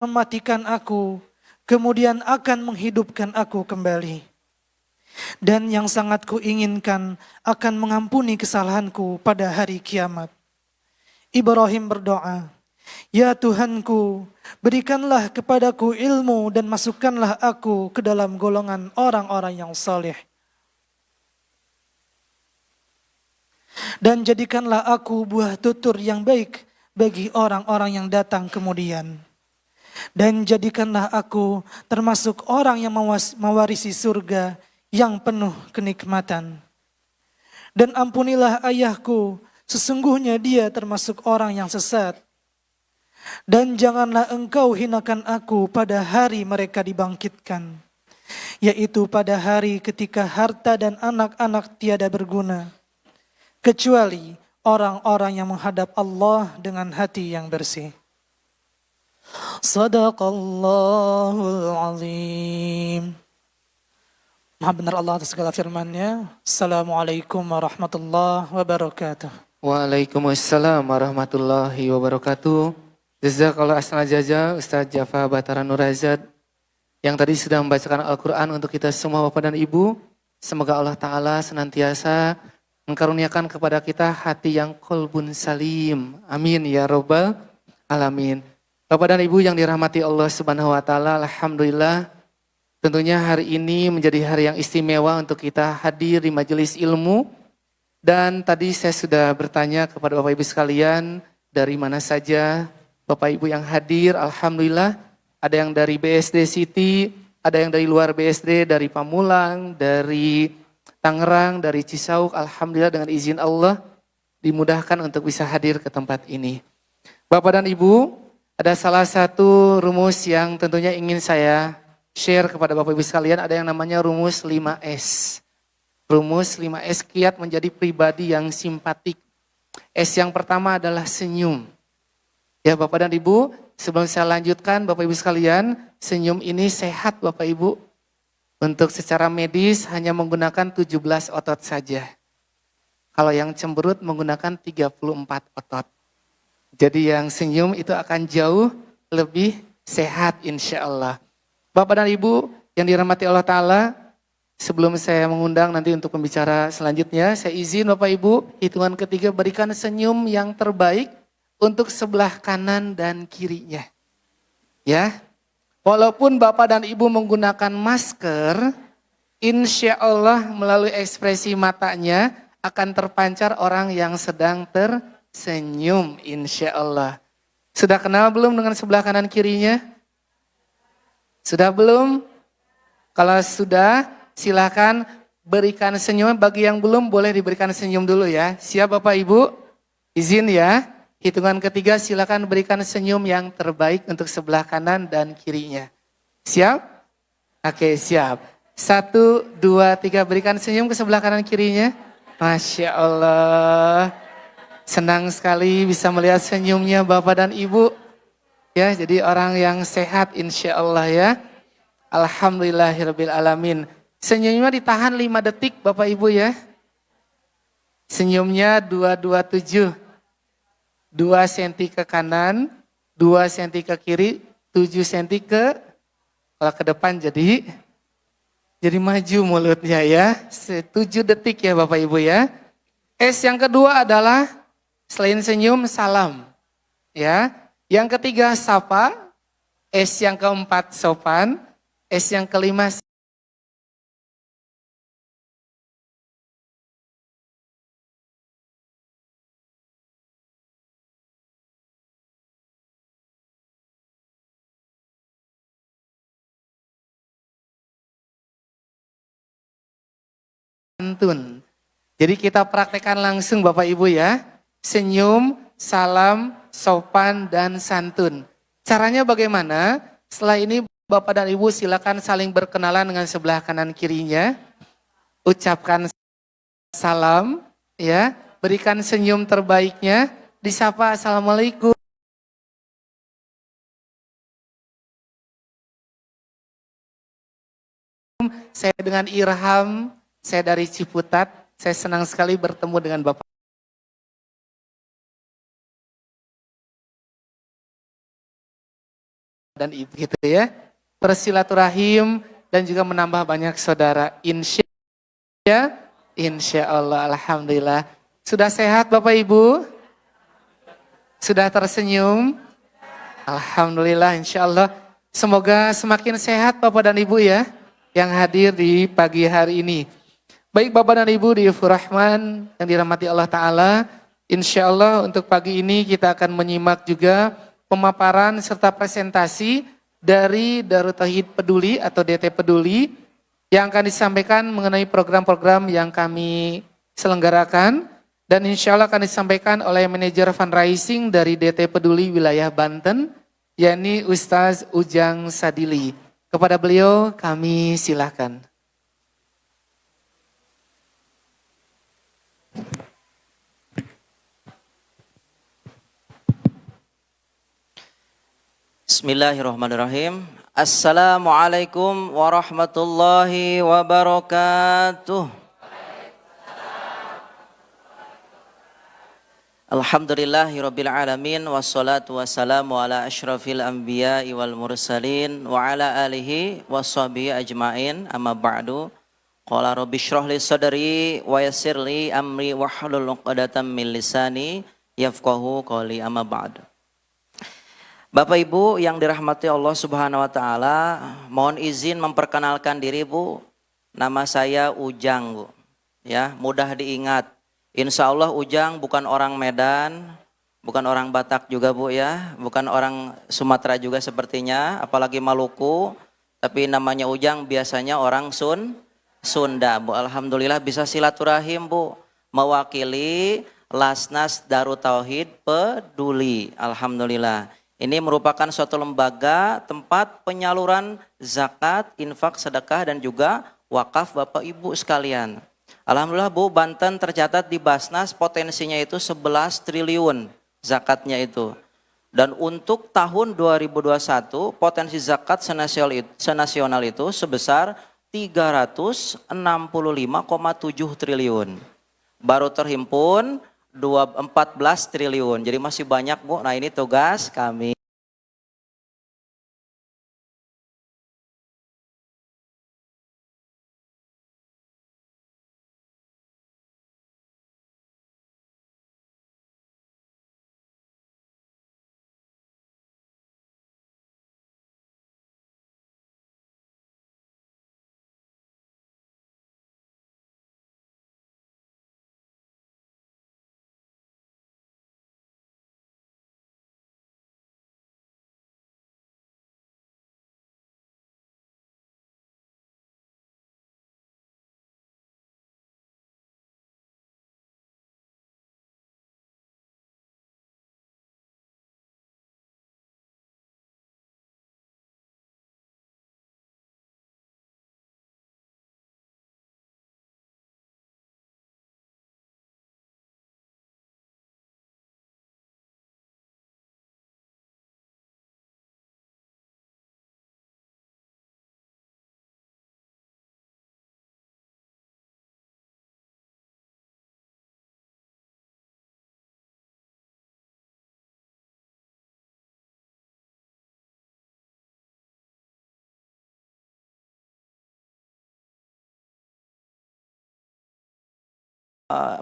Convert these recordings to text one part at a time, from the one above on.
mematikan aku, kemudian akan menghidupkan aku kembali. Dan yang sangat kuinginkan akan mengampuni kesalahanku pada hari kiamat. Ibrahim berdoa, "Ya Tuhanku, berikanlah kepadaku ilmu dan masukkanlah aku ke dalam golongan orang-orang yang saleh. Dan jadikanlah aku buah tutur yang baik bagi orang-orang yang datang kemudian. Dan jadikanlah aku termasuk orang yang mewarisi surga yang penuh kenikmatan. Dan ampunilah ayahku, sesungguhnya dia termasuk orang yang sesat. Dan janganlah engkau hinakan aku pada hari mereka dibangkitkan, yaitu pada hari ketika harta dan anak-anak tiada berguna, kecuali orang-orang yang menghadap Allah dengan hati yang bersih." Sadaqallahul azim. Maha benar Allah atas segala firman-Nya. Assalamualaikum warahmatullahi wabarakatuh. Waalaikumsalam warahmatullahi wabarakatuh. Jazakallah ahsanal jaza Ustaz Jafa Batara Nurazad yang tadi sudah membacakan Al-Quran untuk kita semua Bapak dan Ibu. Semoga Allah Ta'ala senantiasa mengkaruniakan kepada kita hati yang qalbun salim. Amin ya rabbal alamin. Bapak dan Ibu yang dirahmati Allah Subhanahu wa Ta'ala, alhamdulillah tentunya hari ini menjadi hari yang istimewa untuk kita hadir di majelis ilmu. Dan tadi saya sudah bertanya kepada Bapak Ibu sekalian, dari mana saja Bapak Ibu yang hadir. Alhamdulillah ada yang dari BSD City, ada yang dari luar BSD, dari Pamulang, dari Tangerang, dari Cisauk. Alhamdulillah dengan izin Allah dimudahkan untuk bisa hadir ke tempat ini. Bapak dan Ibu, ada salah satu rumus yang tentunya ingin saya share kepada Bapak Ibu sekalian, ada yang namanya rumus 5S. Rumus 5S kiat menjadi pribadi yang simpatik. S yang pertama adalah senyum. Ya Bapak dan Ibu, sebelum saya lanjutkan Bapak Ibu sekalian, senyum ini sehat Bapak Ibu. Untuk secara medis hanya menggunakan 17 otot saja. Kalau yang cemberut menggunakan 34 otot. Jadi yang senyum itu akan jauh lebih sehat insya Allah. Bapak dan Ibu yang dirahmati Allah Ta'ala, sebelum saya mengundang nanti untuk pembicara selanjutnya, saya izin Bapak Ibu, hitungan ketiga berikan senyum yang terbaik untuk sebelah kanan dan kirinya. Ya, walaupun Bapak dan Ibu menggunakan masker, insya Allah melalui ekspresi matanya akan terpancar orang yang sedang tersenyum insya Allah. Sudah kenal belum dengan sebelah kanan kirinya? Sudah belum? Kalau sudah, silakan berikan senyum. Bagi yang belum, boleh diberikan senyum dulu ya. Siap Bapak Ibu? Izin ya. Hitungan ketiga, silakan berikan senyum yang terbaik untuk sebelah kanan dan kirinya. Siap? Oke, siap. 1, 2, 3, berikan senyum ke sebelah kanan kirinya. Masya Allah. Senang sekali bisa melihat senyumnya Bapak dan Ibu. Ya, jadi orang yang sehat insya Allah ya. Alhamdulillahirabbil alamin. Senyumnya ditahan 5 detik Bapak Ibu ya. Senyumnya 227. 2 cm ke kanan, 2 cm ke kiri, 7 cm kalau ke depan jadi maju mulutnya ya. 7 detik ya Bapak Ibu ya. S yang kedua adalah selain senyum salam. Ya. Yang ketiga sapa, S yang keempat sopan, S yang kelima santun. Jadi kita praktekkan langsung Bapak Ibu ya. Senyum, salam, sopan, dan santun. Caranya bagaimana? Setelah ini Bapak dan Ibu silakan saling berkenalan dengan sebelah kanan kirinya. Ucapkan salam, ya. Berikan senyum terbaiknya. Disapa assalamualaikum. Saya dengan Irham, saya dari Ciputat. Saya senang sekali bertemu dengan Bapak dan ibu gitu ya. Bersilaturahim dan juga menambah banyak saudara. Insya Allah, alhamdulillah. Sudah sehat Bapak Ibu? Sudah tersenyum? Alhamdulillah, insya Allah. Semoga semakin sehat Bapak dan Ibu ya, yang hadir di pagi hari ini. Baik Bapak dan Ibu di Rahman yang dirahmati Allah Ta'ala, insya Allah untuk pagi ini kita akan menyimak juga pemaparan serta presentasi dari Darut Tauhid Peduli atau DT Peduli yang akan disampaikan mengenai program-program yang kami selenggarakan dan insya Allah akan disampaikan oleh manajer fundraising dari DT Peduli wilayah Banten, yakni Ustaz Ujang Sadili. Kepada beliau kami silakan. Bismillahirrahmanirrahim. Assalamualaikum warahmatullahi wabarakatuh. Alhamdulillahirabbil alamin wassalatu wassalamu ala asyrafil anbiya'i wal mursalin wa ala alihi washabihi ajmain amma ba'du. Qala rabbi shrah li sadri wa yassir li amri wahlul 'uqdatam min lisani yafqahu qawli amma ba'du. Bapak Ibu yang dirahmati Allah Subhanahu wa taala, mohon izin memperkenalkan diri Bu. Nama saya Ujang Bu. Ya, mudah diingat. Insya Allah Ujang bukan orang Medan, bukan orang Batak juga Bu ya, bukan orang Sumatera juga sepertinya, apalagi Maluku. Tapi namanya Ujang biasanya orang Sunda Bu. Alhamdulillah bisa silaturahim Bu, mewakili Lasnas Darut Tauhid Peduli. Alhamdulillah. Ini merupakan suatu lembaga tempat penyaluran zakat, infak, sedekah dan juga wakaf Bapak Ibu sekalian. Alhamdulillah Bu, Banten tercatat di Basnas potensinya itu 11 triliun zakatnya itu. Dan untuk tahun 2021 potensi zakat senasional itu sebesar 365,7 triliun. Baru terhimpun 14 triliun. Jadi masih banyak Bu. Nah ini tugas kami.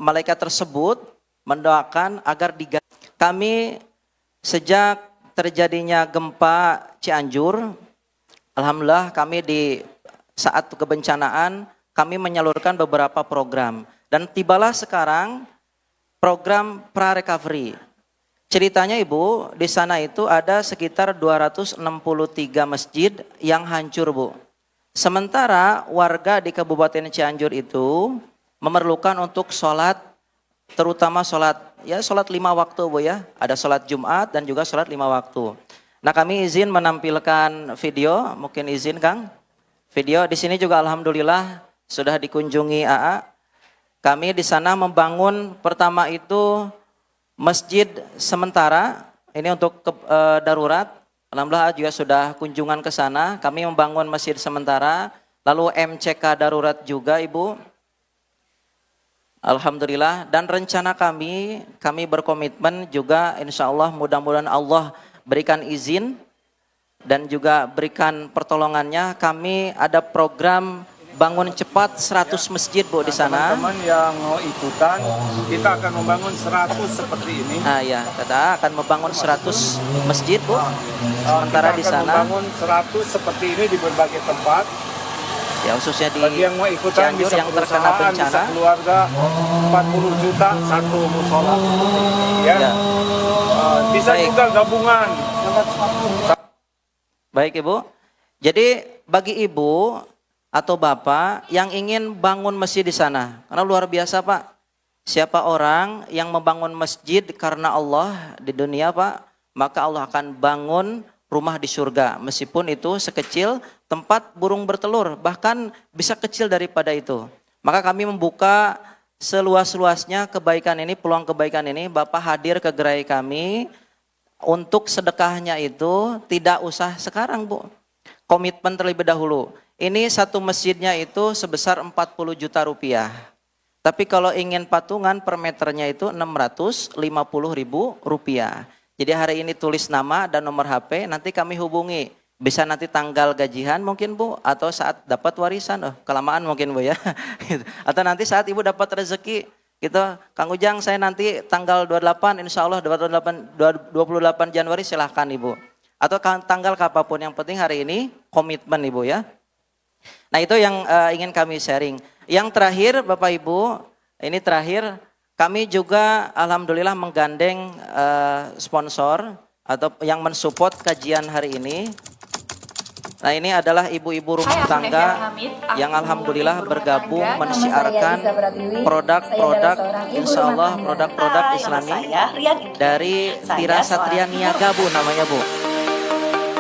Malaikat tersebut mendoakan agar kami sejak terjadinya gempa Cianjur, alhamdulillah kami di saat kebencanaan kami menyalurkan beberapa program dan tibalah sekarang program pra-recovery. Ceritanya Ibu, di sana itu ada sekitar 263 masjid yang hancur Bu. Sementara warga di Kabupaten Cianjur itu memerlukan untuk sholat, terutama sholat 5 waktu Bu ya. Ada sholat Jumat dan juga sholat 5 waktu. Nah kami izin menampilkan video, mungkin izin Kang. Video di sini juga alhamdulillah sudah dikunjungi AA. Kami di sana membangun pertama itu masjid sementara, ini untuk darurat. Alhamdulillah juga sudah kunjungan ke sana. Kami membangun masjid sementara, lalu MCK darurat juga Ibu. Alhamdulillah, dan rencana kami berkomitmen juga insya Allah mudah-mudahan Allah berikan izin dan juga berikan pertolongannya. Kami ada program bangun cepat 100 masjid Bu di sana. Teman-teman yang mau ikutan, kita akan membangun 100 seperti ini. Ah ya, kita akan membangun 100 masjid Bu. Sementara di Kita akan sana membangun 100 seperti ini di berbagai tempat. ya khususnya di Bagi yang mau ikutan Cianjur bisa yang terkena perusahaan, bisa bencana. keluarga, 40 juta satu musola. Ya. Ya. Bisa Baik. juga gabungan. Baik Ibu. Jadi bagi Ibu atau Bapak yang ingin bangun masjid di sana, karena luar biasa Pak. Siapa orang yang membangun masjid karena Allah di dunia Pak, maka Allah akan bangun rumah di surga. Meskipun itu sekecil tempat burung bertelur, bahkan bisa kecil daripada itu. Maka kami membuka seluas-luasnya kebaikan ini, peluang kebaikan ini. Bapak hadir ke gerai kami, untuk sedekahnya itu tidak usah sekarang Bu. Komitmen terlebih dahulu. Ini satu masjidnya itu sebesar 40 juta rupiah. Tapi kalau ingin patungan per meternya itu 650 ribu rupiah. Jadi hari ini tulis nama dan nomor HP, nanti kami hubungi. Bisa nanti tanggal gajian mungkin Bu, atau saat dapat warisan, kelamaan mungkin Bu ya. Atau nanti saat Ibu dapat rezeki, gitu, Kang Ujang saya nanti tanggal 28, insya Allah 28 Januari silahkan Ibu. Atau tanggal apapun, yang penting hari ini komitmen Ibu ya. Nah itu yang ingin kami sharing. Yang terakhir Bapak Ibu, ini terakhir kami juga alhamdulillah menggandeng sponsor atau yang mensupport kajian hari ini. Nah ini adalah ibu-ibu rumah tangga yang alhamdulillah bergabung mensiarkan produk-produk insya Allah produk-produk Islami dari Tira Satria Niaga Bu namanya Bu.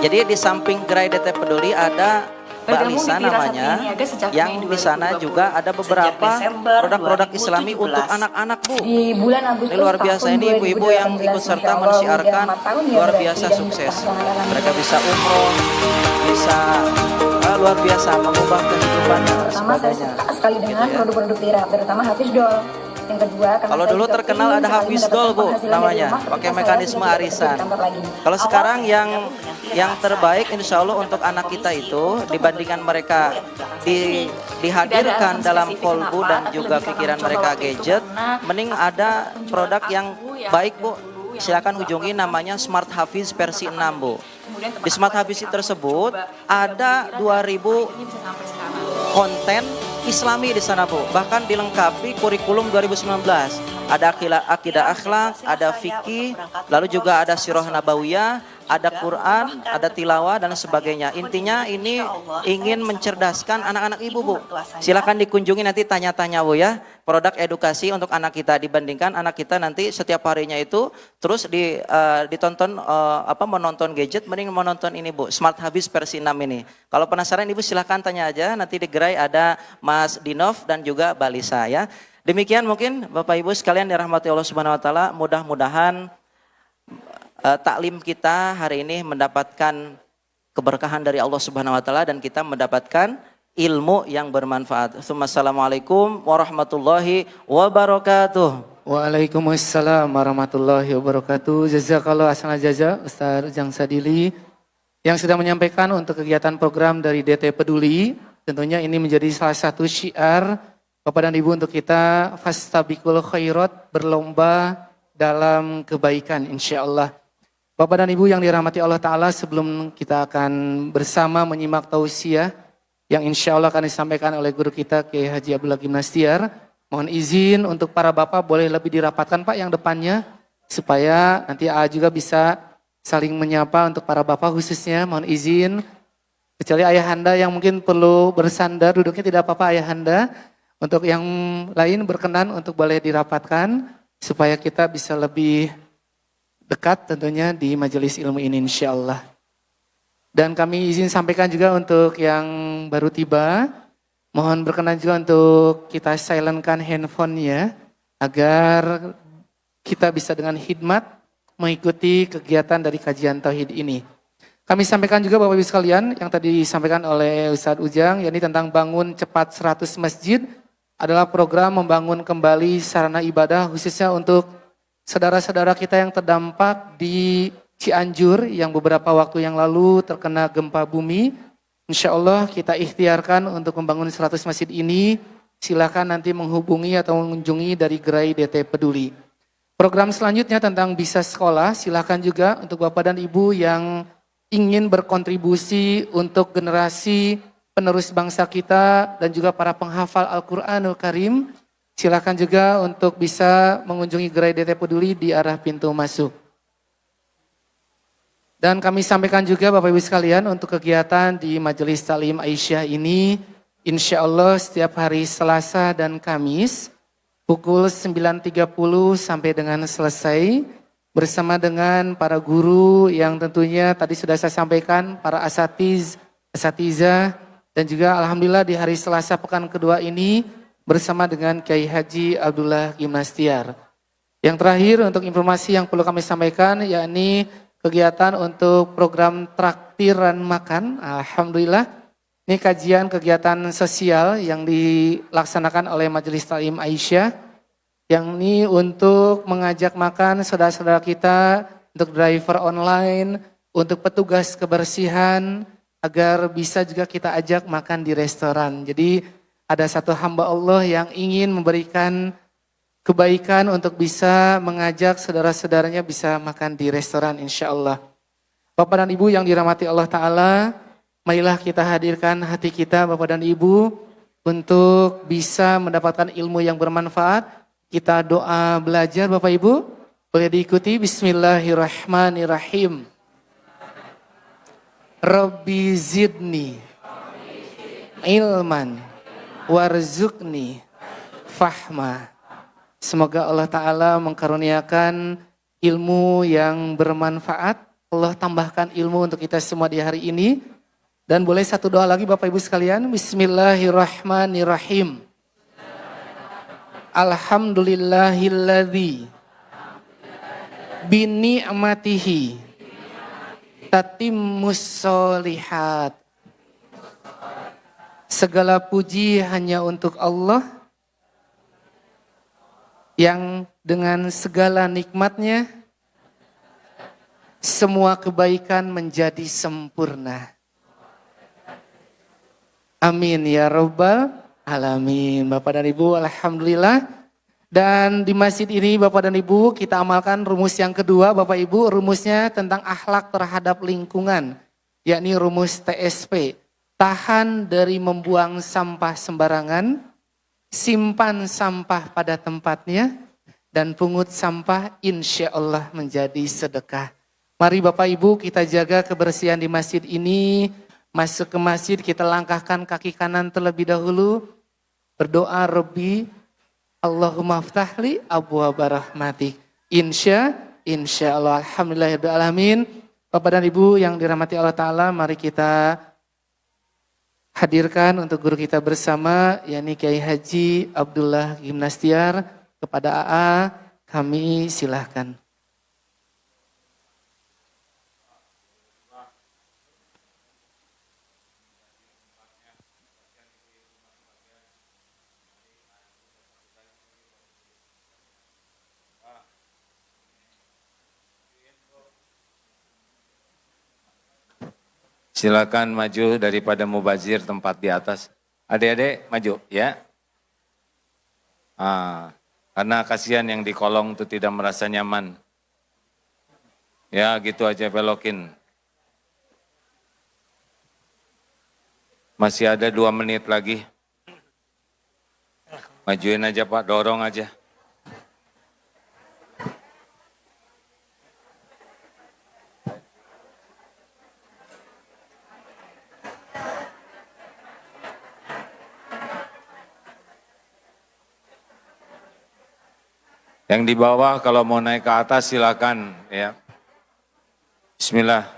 Jadi di samping gerai DT Peduli ada Mbak Lisa namanya, yang di sana juga ada beberapa produk-produk Islami untuk anak-anak Bu. Di bulan Agustus Ini luar biasa, ini ibu-ibu yang ikut serta mensiarkan luar biasa sukses. Mereka bisa umroh, bisa luar biasa mengubah kehidupan dan Pertama saya sebagainya. suka sekali dengan Gitu ya. produk-produk Tira, terutama Hafiz Doll. Yang kedua, karena Kalau saya dulu juga terkenal ingin ada sekali Hafiz mendapatkan Doll Bu penghasilan dari namanya, rumah ketika pakai saya mekanisme sudah bekerja di arisan. kantor lagi. Kalau Awal sekarang saya yang gabung dengan Tira. yang terbaik insya Allah untuk anak kita itu dibandingkan mereka dihadirkan dalam kolbu dan juga pikiran mereka gadget, mending ada produk yang baik Bu. Silakan hubungi namanya Smart Hafiz versi 6 Bu. Di Smart Hafiz tersebut ada 2000 konten Islami di sana Bu. Bahkan dilengkapi kurikulum 2019. Ada akidah akhlak, ada fikih, lalu juga ada sirah nabawiyah, ada Quran, ada tilawah dan sebagainya. Intinya ini ingin mencerdaskan anak-anak ibu Bu. Silakan dikunjungi nanti tanya-tanya Bu ya. Produk edukasi untuk anak kita, dibandingkan anak kita nanti setiap harinya itu terus ditonton menonton gadget, mending menonton ini Bu, Smart Habis versi 6 ini. Kalau penasaran Ibu silakan tanya aja, nanti di gerai ada Mas Dinov dan juga Balisa ya. Demikian mungkin Bapak Ibu sekalian dirahmati Allah Subhanahu wa taala, mudah-mudahan taklim kita hari ini mendapatkan keberkahan dari Allah Subhanahu wa taala dan kita mendapatkan ilmu yang bermanfaat. Assalamualaikum warahmatullahi wabarakatuh. Waalaikumsalam warahmatullahi wabarakatuh. Jazakallah ahsanal jaza Ustaz Ujang Sadili yang sudah menyampaikan untuk kegiatan program dari DT Peduli. Tentunya ini menjadi salah satu syiar Bapak dan Ibu untuk kita fastabiqul khairat, berlomba dalam kebaikan insyaallah. Bapak dan Ibu yang dirahmati Allah Ta'ala, sebelum kita akan bersama menyimak tausiah yang insya Allah akan disampaikan oleh guru kita Kiai Haji Abdullah Gimnastiar. Mohon izin untuk para bapak boleh lebih dirapatkan Pak yang depannya, supaya nanti AA juga bisa saling menyapa untuk para bapak khususnya. Mohon izin, kecuali ayahanda yang mungkin perlu bersandar, duduknya tidak apa-apa ayahanda. Untuk yang lain berkenan untuk boleh dirapatkan, supaya kita bisa lebih dekat tentunya di majelis ilmu ini insya Allah. Dan kami izin sampaikan juga untuk yang baru tiba, mohon berkenan juga untuk kita silentkan handphonenya agar kita bisa dengan hikmat mengikuti kegiatan dari kajian tauhid ini. Kami sampaikan juga Bapak Ibu sekalian yang tadi disampaikan oleh Ustadz Ujang, yakni tentang bangun cepat 100 masjid adalah program membangun kembali sarana ibadah khususnya untuk saudara-saudara kita yang terdampak di Cianjur yang beberapa waktu yang lalu terkena gempa bumi. Insya Allah kita ikhtiarkan untuk membangun 100 masjid ini. Silakan nanti menghubungi atau mengunjungi dari Gerai DT Peduli. Program selanjutnya tentang bisa sekolah, silakan juga untuk Bapak dan Ibu yang ingin berkontribusi untuk generasi penerus bangsa kita dan juga para penghafal Al-Quranul Karim. Silakan juga untuk bisa mengunjungi Gerai DT Peduli di arah pintu masuk. Dan kami sampaikan juga Bapak Ibu sekalian untuk kegiatan di Majelis Talim Aisyah ini, insya Allah setiap hari Selasa dan Kamis, pukul 9.30 sampai dengan selesai, bersama dengan para guru yang tentunya tadi sudah saya sampaikan, para asatiza, dan juga Alhamdulillah di hari Selasa pekan kedua ini, bersama dengan Kiai Haji Abdullah Gimnastiar. Yang terakhir untuk informasi yang perlu kami sampaikan, yakni kegiatan untuk program traktiran makan. Alhamdulillah, ini kajian kegiatan sosial yang dilaksanakan oleh Majelis Talim Aisyah, yang ini untuk mengajak makan saudara-saudara kita, untuk driver online, untuk petugas kebersihan, agar bisa juga kita ajak makan di restoran. Jadi ada satu hamba Allah yang ingin memberikan kebaikan untuk bisa mengajak saudara-saudaranya bisa makan di restoran insya Allah. Bapak dan Ibu yang dirahmati Allah Ta'ala, marilah kita hadirkan hati kita Bapak dan Ibu untuk bisa mendapatkan ilmu yang bermanfaat. Kita doa belajar Bapak Ibu, boleh diikuti. Bismillahirrahmanirrahim. Rabbi zidni ilman warzuqni fahma. Semoga Allah Ta'ala mengkaruniakan ilmu yang bermanfaat. Allah tambahkan ilmu untuk kita semua di hari ini. Dan boleh satu doa lagi Bapak Ibu sekalian. Bismillahirrahmanirrahim. Alhamdulillahilladzi bini'matihi tatimmus sholihat. Segala puji hanya untuk Allah yang dengan segala nikmatnya semua kebaikan menjadi sempurna. Amin ya rabbal alamin. Bapak dan Ibu, alhamdulillah. Dan di masjid ini Bapak dan Ibu kita amalkan rumus yang kedua Bapak Ibu, rumusnya tentang akhlak terhadap lingkungan, yakni rumus TSP. Tahan dari membuang sampah sembarangan, simpan sampah pada tempatnya, dan pungut sampah insya Allah menjadi sedekah. Mari Bapak Ibu kita jaga kebersihan di masjid ini. Masuk ke masjid kita langkahkan kaki kanan terlebih dahulu. Berdoa Rabbi Allahumma ftahli abwaaba rahmatik. Insya Allah. Alhamdulillahirrahmanirrahim. Bapak dan Ibu yang dirahmati Allah Ta'ala, mari kita hadirkan untuk guru kita bersama, yakni Kiai Haji Abdullah Gimnastiar. Kepada AA kami silahkan. Silakan maju daripada mubazir tempat di atas. Adik-adik maju ya. Karena kasihan yang di kolong itu tidak merasa nyaman. Ya gitu aja belokin. Masih ada 2 menit lagi. Majuin aja Pak, dorong aja. Yang di bawah kalau mau naik ke atas silakan ya. Bismillah.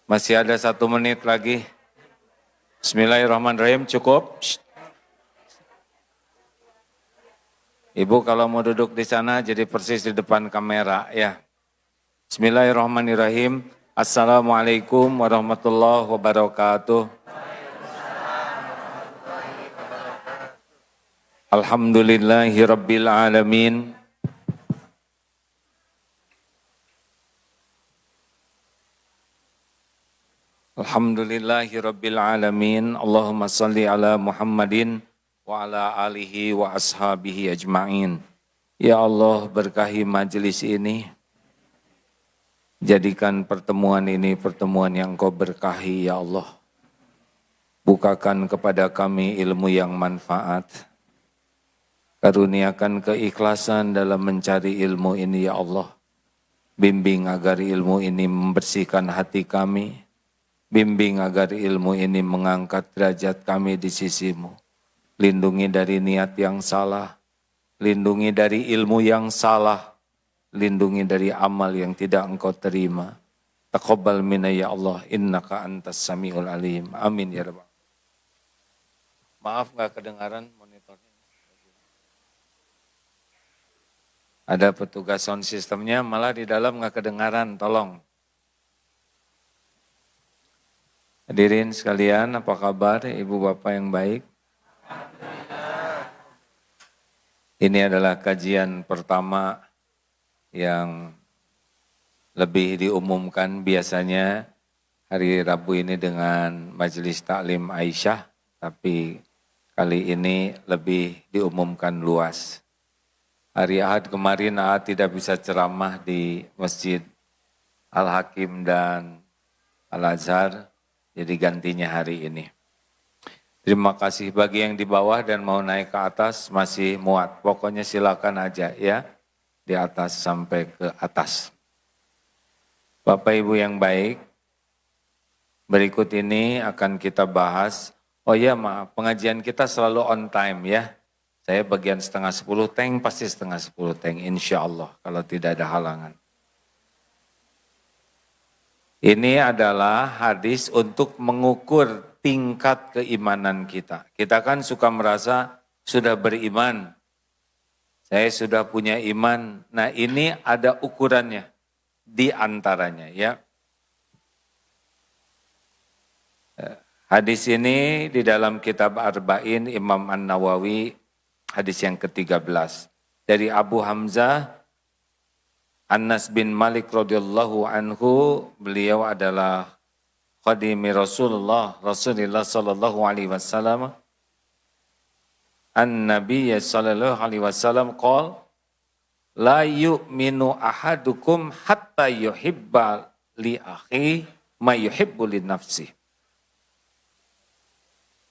Masih ada 1 menit lagi. Bismillahirrahmanirrahim, cukup. Ibu kalau mau duduk di sana jadi persis di depan kamera ya. Bismillahirrahmanirrahim. Assalamualaikum warahmatullahi wabarakatuh. Alhamdulillahi rabbil alamin. Alhamdulillahi Rabbil Alamin. Allahumma salli ala Muhammadin wa ala alihi wa ashabihi ajma'in. Ya Allah, berkahi majelis ini. Jadikan pertemuan ini pertemuan yang Kau berkahi, ya Allah. Bukakan kepada kami ilmu yang manfaat. Karuniakan keikhlasan dalam mencari ilmu ini, ya Allah. Bimbing agar ilmu ini membersihkan hati kami. Bimbing agar ilmu ini mengangkat derajat kami di sisi-Mu. Lindungi dari niat yang salah. Lindungi dari ilmu yang salah. Lindungi dari amal yang tidak Engkau terima. Taqabbal minna ya Allah, innaka antas samiul alim. Amin ya Rabbal. Maaf gak kedengaran monitornya. Ada petugas sound systemnya, malah di dalam gak kedengaran, tolong. Hadirin sekalian, apa kabar Ibu Bapak yang baik? Ini adalah kajian pertama yang lebih diumumkan biasanya hari Rabu ini dengan Majelis Taklim Aisyah, tapi kali ini lebih diumumkan luas. Hari Ahad kemarin Ahad tidak bisa ceramah di Masjid Al-Hakim dan Al-Azhar, jadi gantinya hari ini. Terima kasih bagi yang di bawah dan mau naik ke atas masih muat. Pokoknya silakan aja ya. Di atas sampai ke atas. Bapak Ibu yang baik, berikut ini akan kita bahas. Oh ya maaf, pengajian kita selalu on time ya. Saya bagian 9:30 tank, pasti 9:30 tank insya Allah kalau tidak ada halangan. Ini adalah hadis untuk mengukur tingkat keimanan kita. Kita kan suka merasa sudah beriman. Saya sudah punya iman. Nah ini ada ukurannya di antaranya ya. Hadis ini di dalam kitab Arba'in Imam An-Nawawi hadis yang ke-13. Dari Abu Hamzah Anas bin Malik radhiyallahu anhu, beliau adalah khadimi Rasulullah sallallahu alaihi wasallam. An-Nabiy sallallahu alaihi wasallam qol la yu'minu ahadukum hatta yuhibba li akhi ma yuhibbu li nafsi.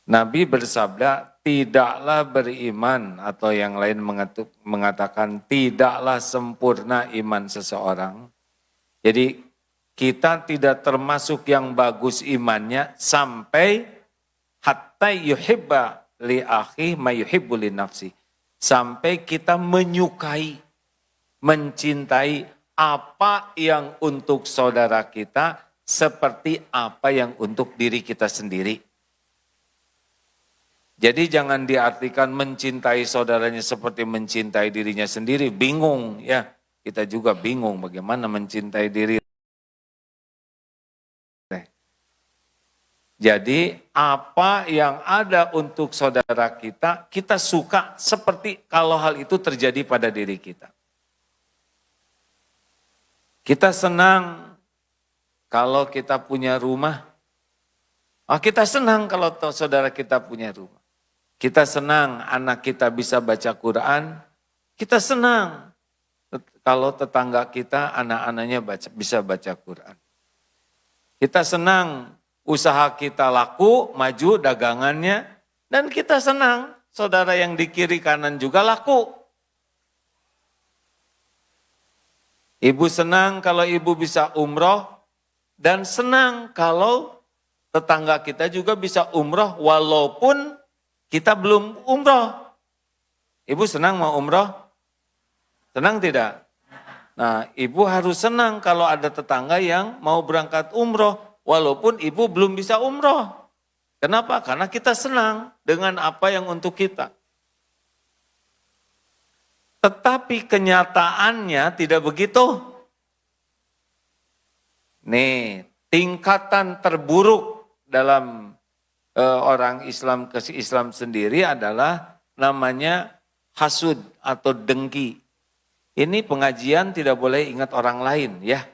Nabi bersabda, tidaklah beriman atau yang lain mengatakan tidaklah sempurna iman seseorang. Jadi kita tidak termasuk yang bagus imannya sampai hatta yuhibba li akhi ma yuhibbu li nafsi. Sampai kita menyukai, mencintai apa yang untuk saudara kita seperti apa yang untuk diri kita sendiri. Jadi jangan diartikan mencintai saudaranya seperti mencintai dirinya sendiri, bingung ya. Kita juga bingung bagaimana mencintai diri. Jadi apa yang ada untuk saudara kita, kita suka seperti kalau hal itu terjadi pada diri kita. Kita senang kalau kita punya rumah. Kita senang kalau saudara kita punya rumah. Kita senang anak kita bisa baca Quran. Kita senang kalau tetangga kita anak-anaknya bisa baca Quran. Kita senang usaha kita laku, maju dagangannya, dan kita senang saudara yang di kiri kanan juga laku. Ibu senang kalau ibu bisa umroh, dan senang kalau tetangga kita juga bisa umroh walaupun kita belum umroh. Ibu senang mau umroh? Senang tidak? Nah, ibu harus senang kalau ada tetangga yang mau berangkat umroh. Walaupun ibu belum bisa umroh. Kenapa? Karena kita senang dengan apa yang untuk kita. Tetapi kenyataannya tidak begitu. Nih, tingkatan terburuk dalam orang Islam ke Islam sendiri adalah namanya hasud atau dengki. Ini pengajian tidak boleh ingat orang lain ya.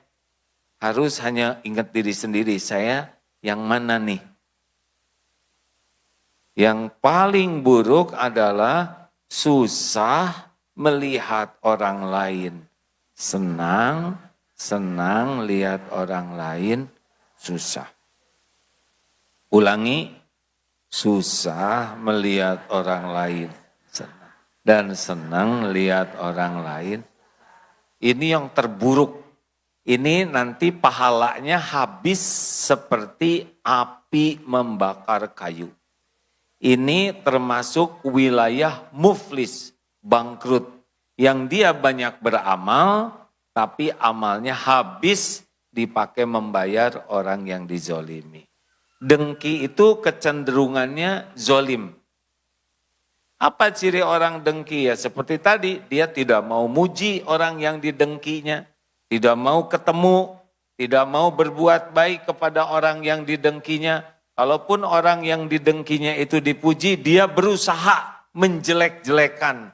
Harus hanya ingat diri sendiri. Saya Yang mana nih? Yang paling buruk adalah susah melihat orang lain. Senang lihat orang lain, susah. Ulangi, susah melihat orang lain. Dan senang lihat orang lain. Ini yang terburuk. Ini nanti pahalanya habis seperti api membakar kayu. Ini termasuk wilayah muflis, bangkrut. Yang dia banyak beramal, tapi amalnya habis dipakai membayar orang yang dizolimi. Dengki itu kecenderungannya zolim. Apa ciri orang dengki ya? Seperti tadi, dia tidak mau muji orang yang didengkinya. Tidak mau ketemu, tidak mau berbuat baik kepada orang yang didengkinya. Kalaupun orang yang didengkinya itu dipuji, dia berusaha menjelek-jelekan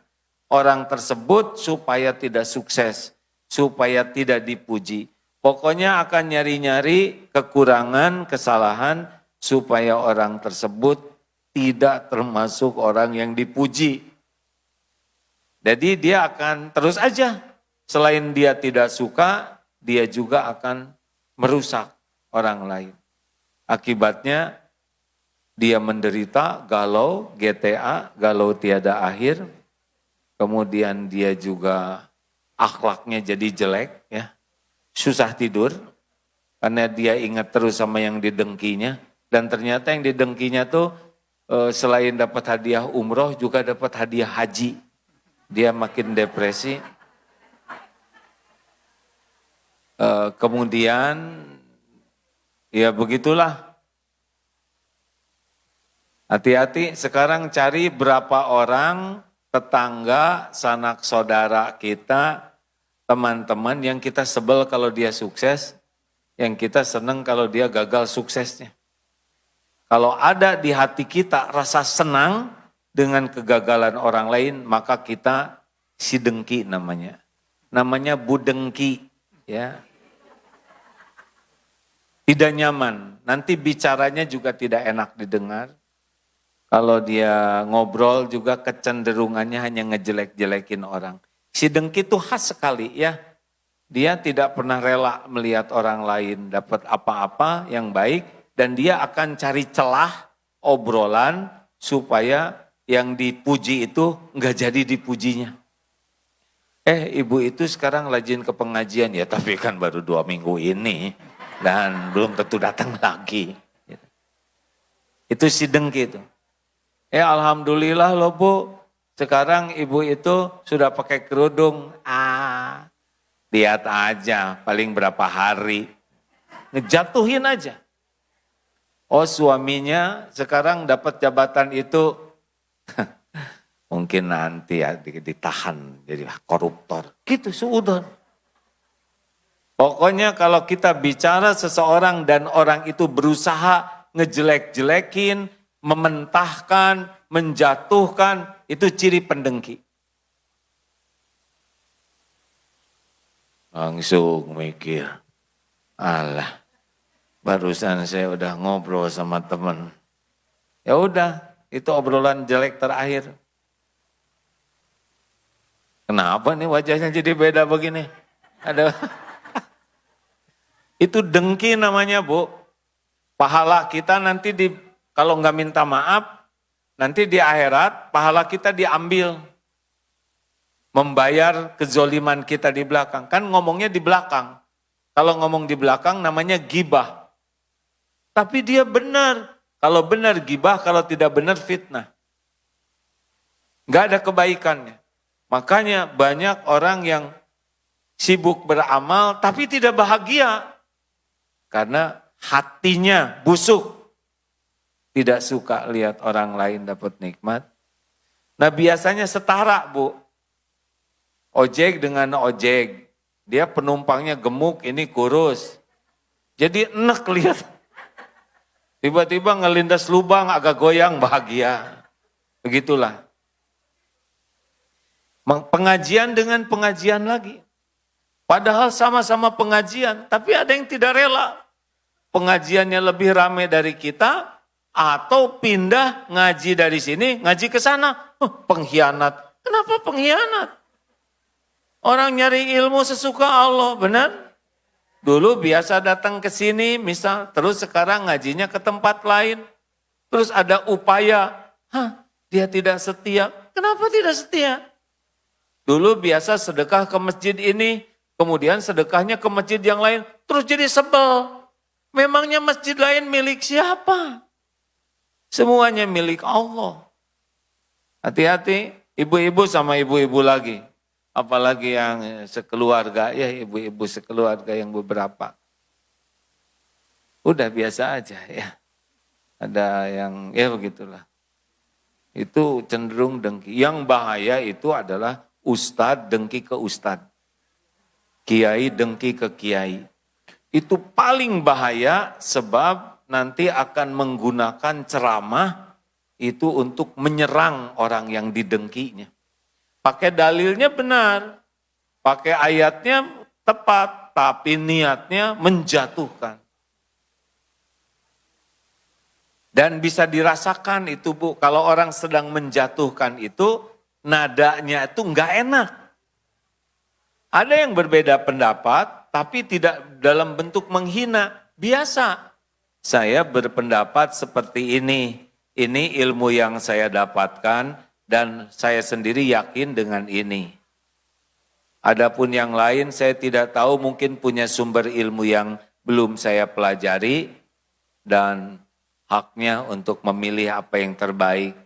orang tersebut supaya tidak sukses, supaya tidak dipuji. Pokoknya akan nyari-nyari kekurangan, kesalahan, supaya orang tersebut tidak termasuk orang yang dipuji. Jadi dia akan terus aja, selain dia tidak suka, dia juga akan merusak orang lain. Akibatnya dia menderita, galau, GTA, galau tiada akhir. Kemudian dia juga akhlaknya jadi jelek, ya, susah tidur karena dia ingat terus sama yang didengkinya. Dan ternyata yang didengkinya tuh selain dapat hadiah umroh juga dapat hadiah haji. Dia makin depresi. Kemudian ya begitulah. Hati-hati sekarang cari berapa orang tetangga, sanak saudara kita, teman-teman yang kita sebel kalau dia sukses, yang kita senang kalau dia gagal suksesnya. Kalau ada di hati kita rasa senang dengan kegagalan orang lain, maka kita si dengki namanya. Namanya budengki, ya. Tidak nyaman, nanti bicaranya juga tidak enak didengar. Kalau dia ngobrol juga kecenderungannya hanya ngejelek-jelekin orang. Si dengki itu khas sekali ya. Dia tidak pernah rela melihat orang lain dapat apa-apa yang baik. Dan dia akan cari celah obrolan supaya yang dipuji itu nggak jadi dipujinya. Ibu itu sekarang rajin ke pengajian ya, tapi kan baru 2 minggu ini. Dan belum tentu datang lagi. Itu si dengki itu. Alhamdulillah loh Bu, sekarang ibu itu sudah pakai kerudung. Lihat aja, paling berapa hari. Ngejatuhin aja. Oh suaminya sekarang dapat jabatan itu, mungkin nanti ya ditahan jadi koruptor. Gitu suudon. Pokoknya kalau kita bicara seseorang dan orang itu berusaha ngejelek-jelekin, mementahkan, menjatuhkan, itu ciri pendengki. Langsung mikir, alah, barusan saya udah ngobrol sama teman. Ya udah, itu obrolan jelek terakhir. Kenapa nih wajahnya jadi beda begini? Ada. Itu dengki namanya Bu. Pahala kita nanti kalau nggak minta maaf, nanti di akhirat pahala kita diambil. Membayar kezoliman kita di belakang. Kan ngomongnya di belakang. Kalau ngomong di belakang namanya gibah. Tapi dia benar. Kalau benar gibah, kalau tidak benar fitnah. Nggak ada kebaikannya. Makanya banyak orang yang sibuk beramal tapi tidak bahagia. Karena hatinya busuk. Tidak suka lihat orang lain dapat nikmat. Nah biasanya setara Bu. Ojek dengan ojek. Dia penumpangnya gemuk, ini kurus. Jadi enak lihat. Tiba-tiba ngelindas lubang agak goyang bahagia. Begitulah. Pengajian dengan pengajian lagi. Padahal sama-sama pengajian, tapi ada yang tidak rela. pengajiannya lebih ramai dari kita, atau pindah ngaji dari sini, ngaji ke sana. Pengkhianat. Kenapa pengkhianat? Orang nyari ilmu sesuka Allah, benar? Dulu biasa datang ke sini, misal, terus sekarang ngajinya ke tempat lain. Terus ada upaya, dia tidak setia. Kenapa tidak setia? Dulu biasa sedekah ke masjid ini, kemudian sedekahnya ke masjid yang lain, terus jadi sebel. Memangnya masjid lain milik siapa? Semuanya milik Allah. Hati-hati, ibu-ibu sama ibu-ibu lagi. Apalagi yang sekeluarga, ya ibu-ibu sekeluarga yang beberapa. Udah biasa aja ya. Ada yang, ya begitulah. Itu cenderung dengki. Yang bahaya itu adalah ustadz dengki ke ustadz. Kiai dengki ke kiai. Itu paling bahaya sebab nanti akan menggunakan ceramah itu untuk menyerang orang yang didengkinya. Pakai dalilnya benar, pakai ayatnya tepat, tapi niatnya menjatuhkan. Dan bisa dirasakan itu Bu, kalau orang sedang menjatuhkan itu, nadanya itu enggak enak. Ada yang berbeda pendapat, tapi tidak dalam bentuk menghina, biasa. Saya berpendapat seperti ini ilmu yang saya dapatkan, dan saya sendiri yakin dengan ini. Adapun yang lain saya tidak tahu, mungkin punya sumber ilmu yang belum saya pelajari dan haknya untuk memilih apa yang terbaik.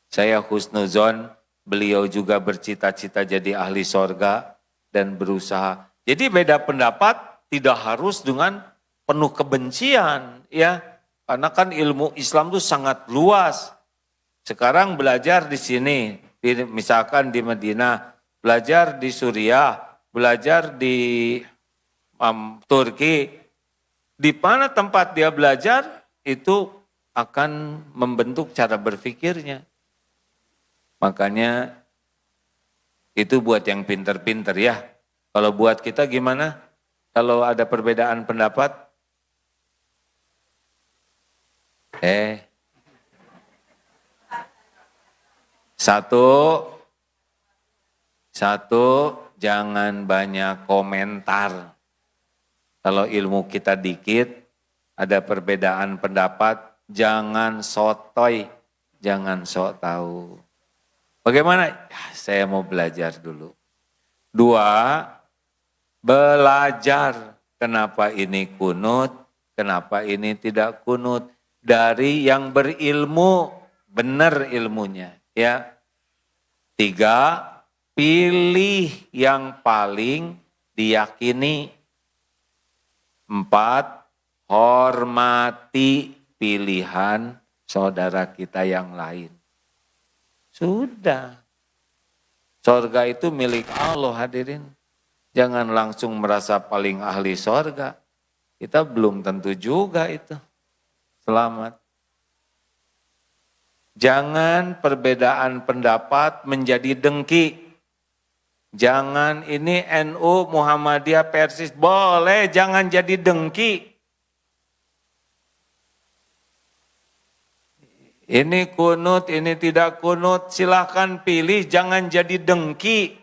Saya husnuzon, beliau juga bercita-cita jadi ahli sorga dan berusaha. Jadi beda pendapat tidak harus dengan penuh kebencian, ya. Karena kan ilmu Islam itu sangat luas. Sekarang belajar di sini, misalkan di Madinah, belajar di Suriah, belajar di Turki, di mana tempat dia belajar itu akan membentuk cara berpikirnya. Makanya itu buat yang pinter-pinter ya. Kalau buat kita gimana? Kalau ada perbedaan pendapat? Satu, jangan banyak komentar. Kalau ilmu kita dikit, ada perbedaan pendapat, jangan sotoy, jangan sok tahu. Bagaimana? Ya, saya mau belajar dulu. 2, belajar. Kenapa ini kunut, kenapa ini tidak kunut. Dari yang berilmu, benar ilmunya. Ya. 3, pilih yang paling diyakini. 4, hormati pilihan saudara kita yang lain. Sudah. Sorga itu milik Allah, hadirin. Jangan langsung merasa paling ahli sorga. Kita belum tentu juga itu. Selamat. Jangan perbedaan pendapat menjadi dengki. Jangan ini NU, Muhammadiyah, Persis, boleh, jangan jadi dengki. Ini kunut, ini tidak kunut, silahkan pilih, jangan jadi dengki.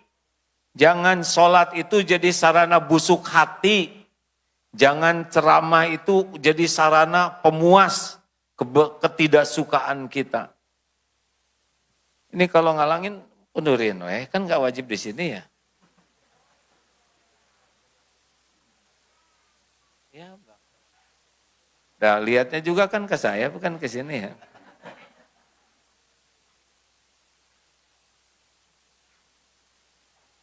Jangan sholat itu jadi sarana busuk hati. Jangan ceramah itu jadi sarana pemuas ketidaksukaan kita. Ini kalau ngalangin, undurin, kan gak wajib di sini ya. Ya, Bang. Nah, lihatnya juga kan ke saya, bukan ke sini ya.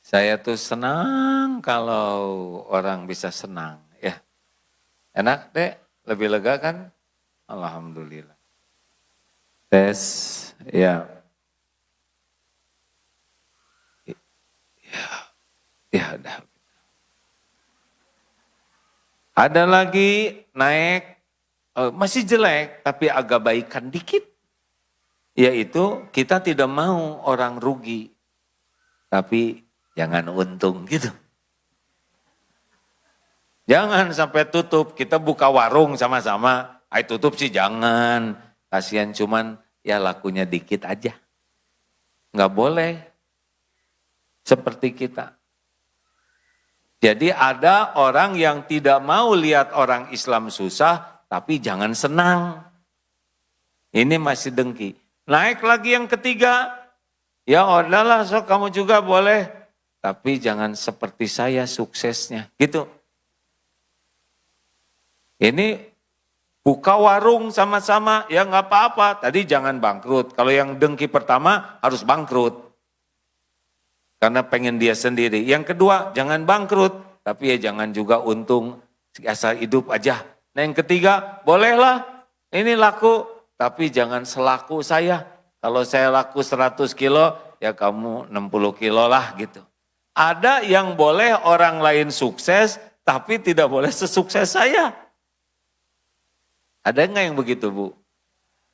Saya tuh senang kalau orang bisa senang, ya. Enak deh, lebih lega kan? Alhamdulillah. Tes, ya. Ya udah. Ada lagi naik, masih jelek tapi agak baikan dikit. Yaitu kita tidak mau orang rugi, tapi jangan untung gitu. Jangan sampai tutup, kita buka warung sama-sama. Tutup sih jangan, kasihan cuman ya lakunya dikit aja. Nggak boleh seperti kita. Jadi ada orang yang tidak mau lihat orang Islam susah, tapi jangan senang. Ini masih dengki. Naik lagi yang ketiga, ya udahlah sok kamu juga boleh, tapi jangan seperti saya suksesnya, gitu. Ini buka warung sama-sama, ya nggak apa-apa, tadi jangan bangkrut. Kalau yang dengki pertama harus bangkrut. Karena pengen dia sendiri. Yang kedua, jangan bangkrut, tapi ya jangan juga untung, asal hidup aja. Nah yang ketiga, bolehlah ini laku, tapi jangan selaku saya. Kalau saya laku 100 kilo, ya kamu 60 kilo lah gitu. Ada yang boleh orang lain sukses, tapi tidak boleh sesukses saya. Ada nggak yang begitu, Bu?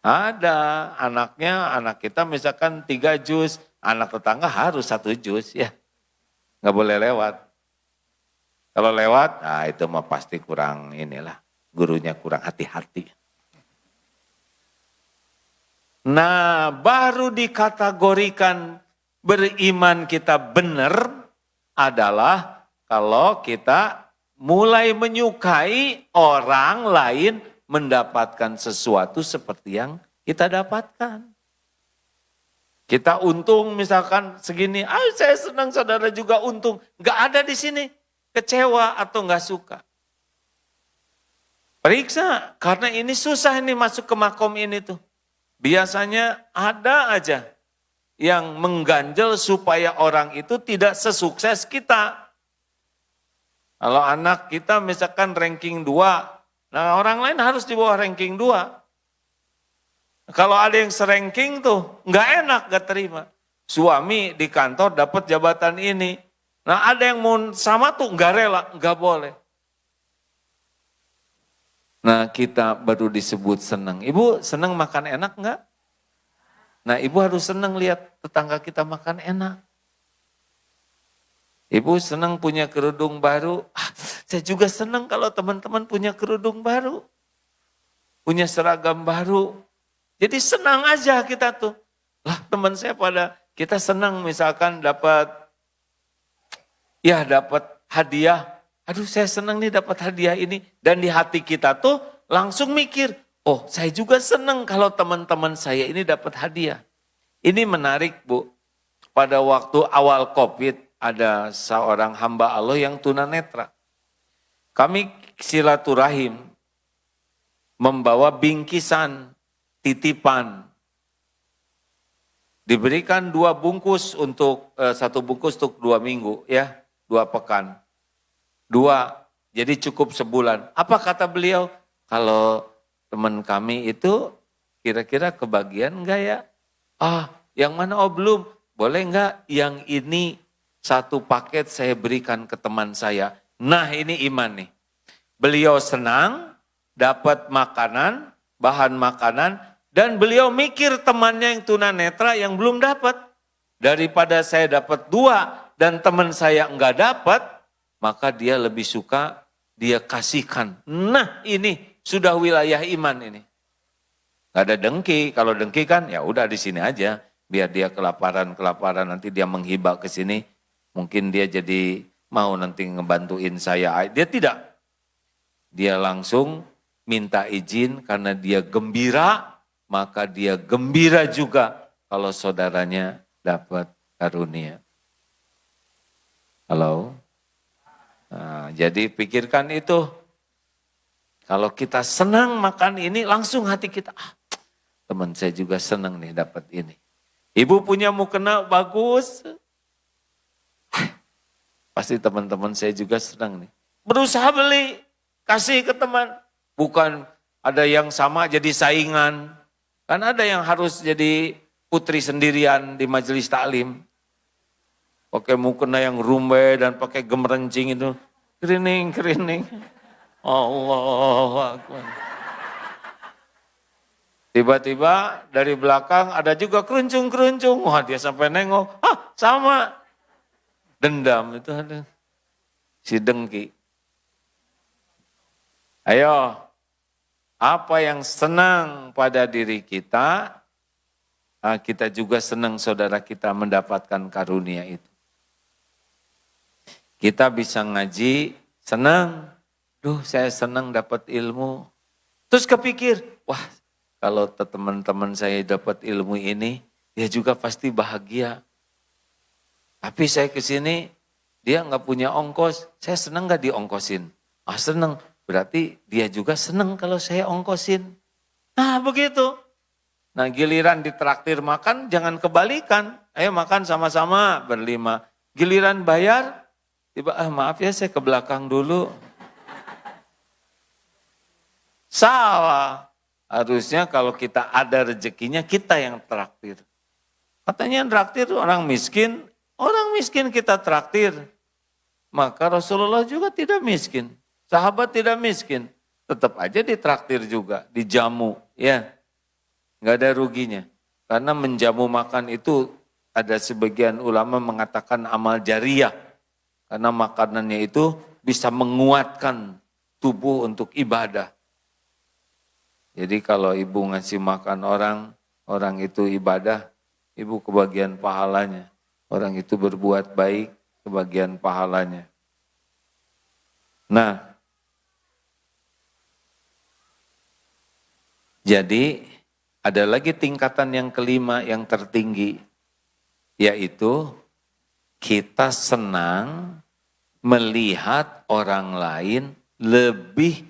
Ada, anak kita misalkan 3 juz, anak tetangga harus 1 juz ya. Nggak boleh lewat. Kalau lewat, nah itu mah pasti kurang inilah, gurunya kurang hati-hati. Nah, baru dikategorikan beriman kita benar adalah kalau kita mulai menyukai orang lain mendapatkan sesuatu seperti yang kita dapatkan. Kita untung misalkan segini, saya senang saudara juga untung. Nggak ada di sini kecewa atau nggak suka. Periksa, karena ini susah ini masuk ke makom ini tuh. Biasanya ada aja yang mengganjel supaya orang itu tidak sesukses kita. Kalau anak kita misalkan ranking 2, nah orang lain harus di bawah ranking 2. Kalau ada yang seranking tuh, nggak enak, nggak terima. Suami di kantor dapat jabatan ini. Nah ada yang mau sama tuh nggak rela, nggak boleh. Nah kita baru disebut senang. Ibu senang makan enak nggak? Nah ibu harus senang lihat tetangga kita makan enak. Ibu senang punya kerudung baru. Saya juga senang kalau teman-teman punya kerudung baru. Punya seragam baru. Jadi senang aja kita tuh. Lah teman saya kita senang misalkan dapat hadiah. Aduh saya senang nih dapat hadiah ini. Dan di hati kita tuh langsung mikir, oh saya juga senang kalau teman-teman saya ini dapat hadiah. Ini menarik Bu, pada waktu awal COVID ada seorang hamba Allah yang tunanetra. Kami silaturahim membawa bingkisan, titipan. Diberikan 2 bungkus untuk, 1 bungkus untuk 2 minggu ya, 2 pekan. 2, jadi cukup sebulan. Apa kata beliau? Kalau teman kami itu kira-kira kebagian enggak ya? Yang mana? Belum. Boleh enggak yang ini 1 paket saya berikan ke teman saya. Nah ini iman nih. Beliau senang, dapat makanan, bahan makanan, dan beliau mikir temannya yang tunanetra yang belum dapat. Daripada saya dapat 2 dan teman saya enggak dapat, maka dia lebih suka dia kasihkan. Nah ini sudah wilayah iman ini. Gak ada dengki, kalau dengki kan ya udah di sini aja. Biar dia kelaparan nanti dia menghibah ke sini. Mungkin dia jadi mau nanti ngebantuin saya. Dia tidak. Dia langsung minta izin karena dia gembira. Maka dia gembira juga kalau saudaranya dapat karunia. Halo? Nah, jadi pikirkan itu. Kalau kita senang makan ini, langsung hati kita, teman saya juga senang nih dapat ini. Ibu punya mukena bagus. Pasti teman-teman saya juga senang nih. Berusaha beli, kasih ke teman. Bukan ada yang sama jadi saingan. Kan ada yang harus jadi putri sendirian di majelis taklim. Pakai mukena yang rumbai dan pakai gemerencing itu. Kerining. Allahu Akbar. Tiba-tiba dari belakang ada juga keruncung-keruncung. Wah dia sampai nengok. Sama. Dendam itu ada. Si dengki. Ayo, apa yang senang pada diri kita, kita juga senang saudara kita mendapatkan karunia itu. Kita bisa ngaji, senang. Duh, saya senang dapat ilmu. Terus kepikir, wah kalau teman-teman saya dapat ilmu ini, dia juga pasti bahagia. Tapi saya ke sini, dia nggak punya ongkos, saya senang nggak diongkosin? Senang, berarti dia juga senang kalau saya ongkosin. Nah begitu. Nah giliran ditraktir makan, jangan kebalikan. Ayo makan sama-sama berlima. Giliran bayar, tiba maaf ya saya ke belakang dulu. Salah. Harusnya kalau kita ada rezekinya, kita yang traktir. Katanya yang traktir orang miskin kita traktir. Maka Rasulullah juga tidak miskin. Sahabat tidak miskin. Tetap aja ditraktir juga, dijamu. Ya, nggak ada ruginya. Karena menjamu makan itu ada sebagian ulama mengatakan amal jariah. Karena makanannya itu bisa menguatkan tubuh untuk ibadah. Jadi kalau ibu ngasih makan orang itu ibadah, ibu kebagian pahalanya. Orang itu berbuat baik, kebagian pahalanya. Nah, jadi ada lagi tingkatan yang kelima yang tertinggi, yaitu kita senang melihat orang lain lebih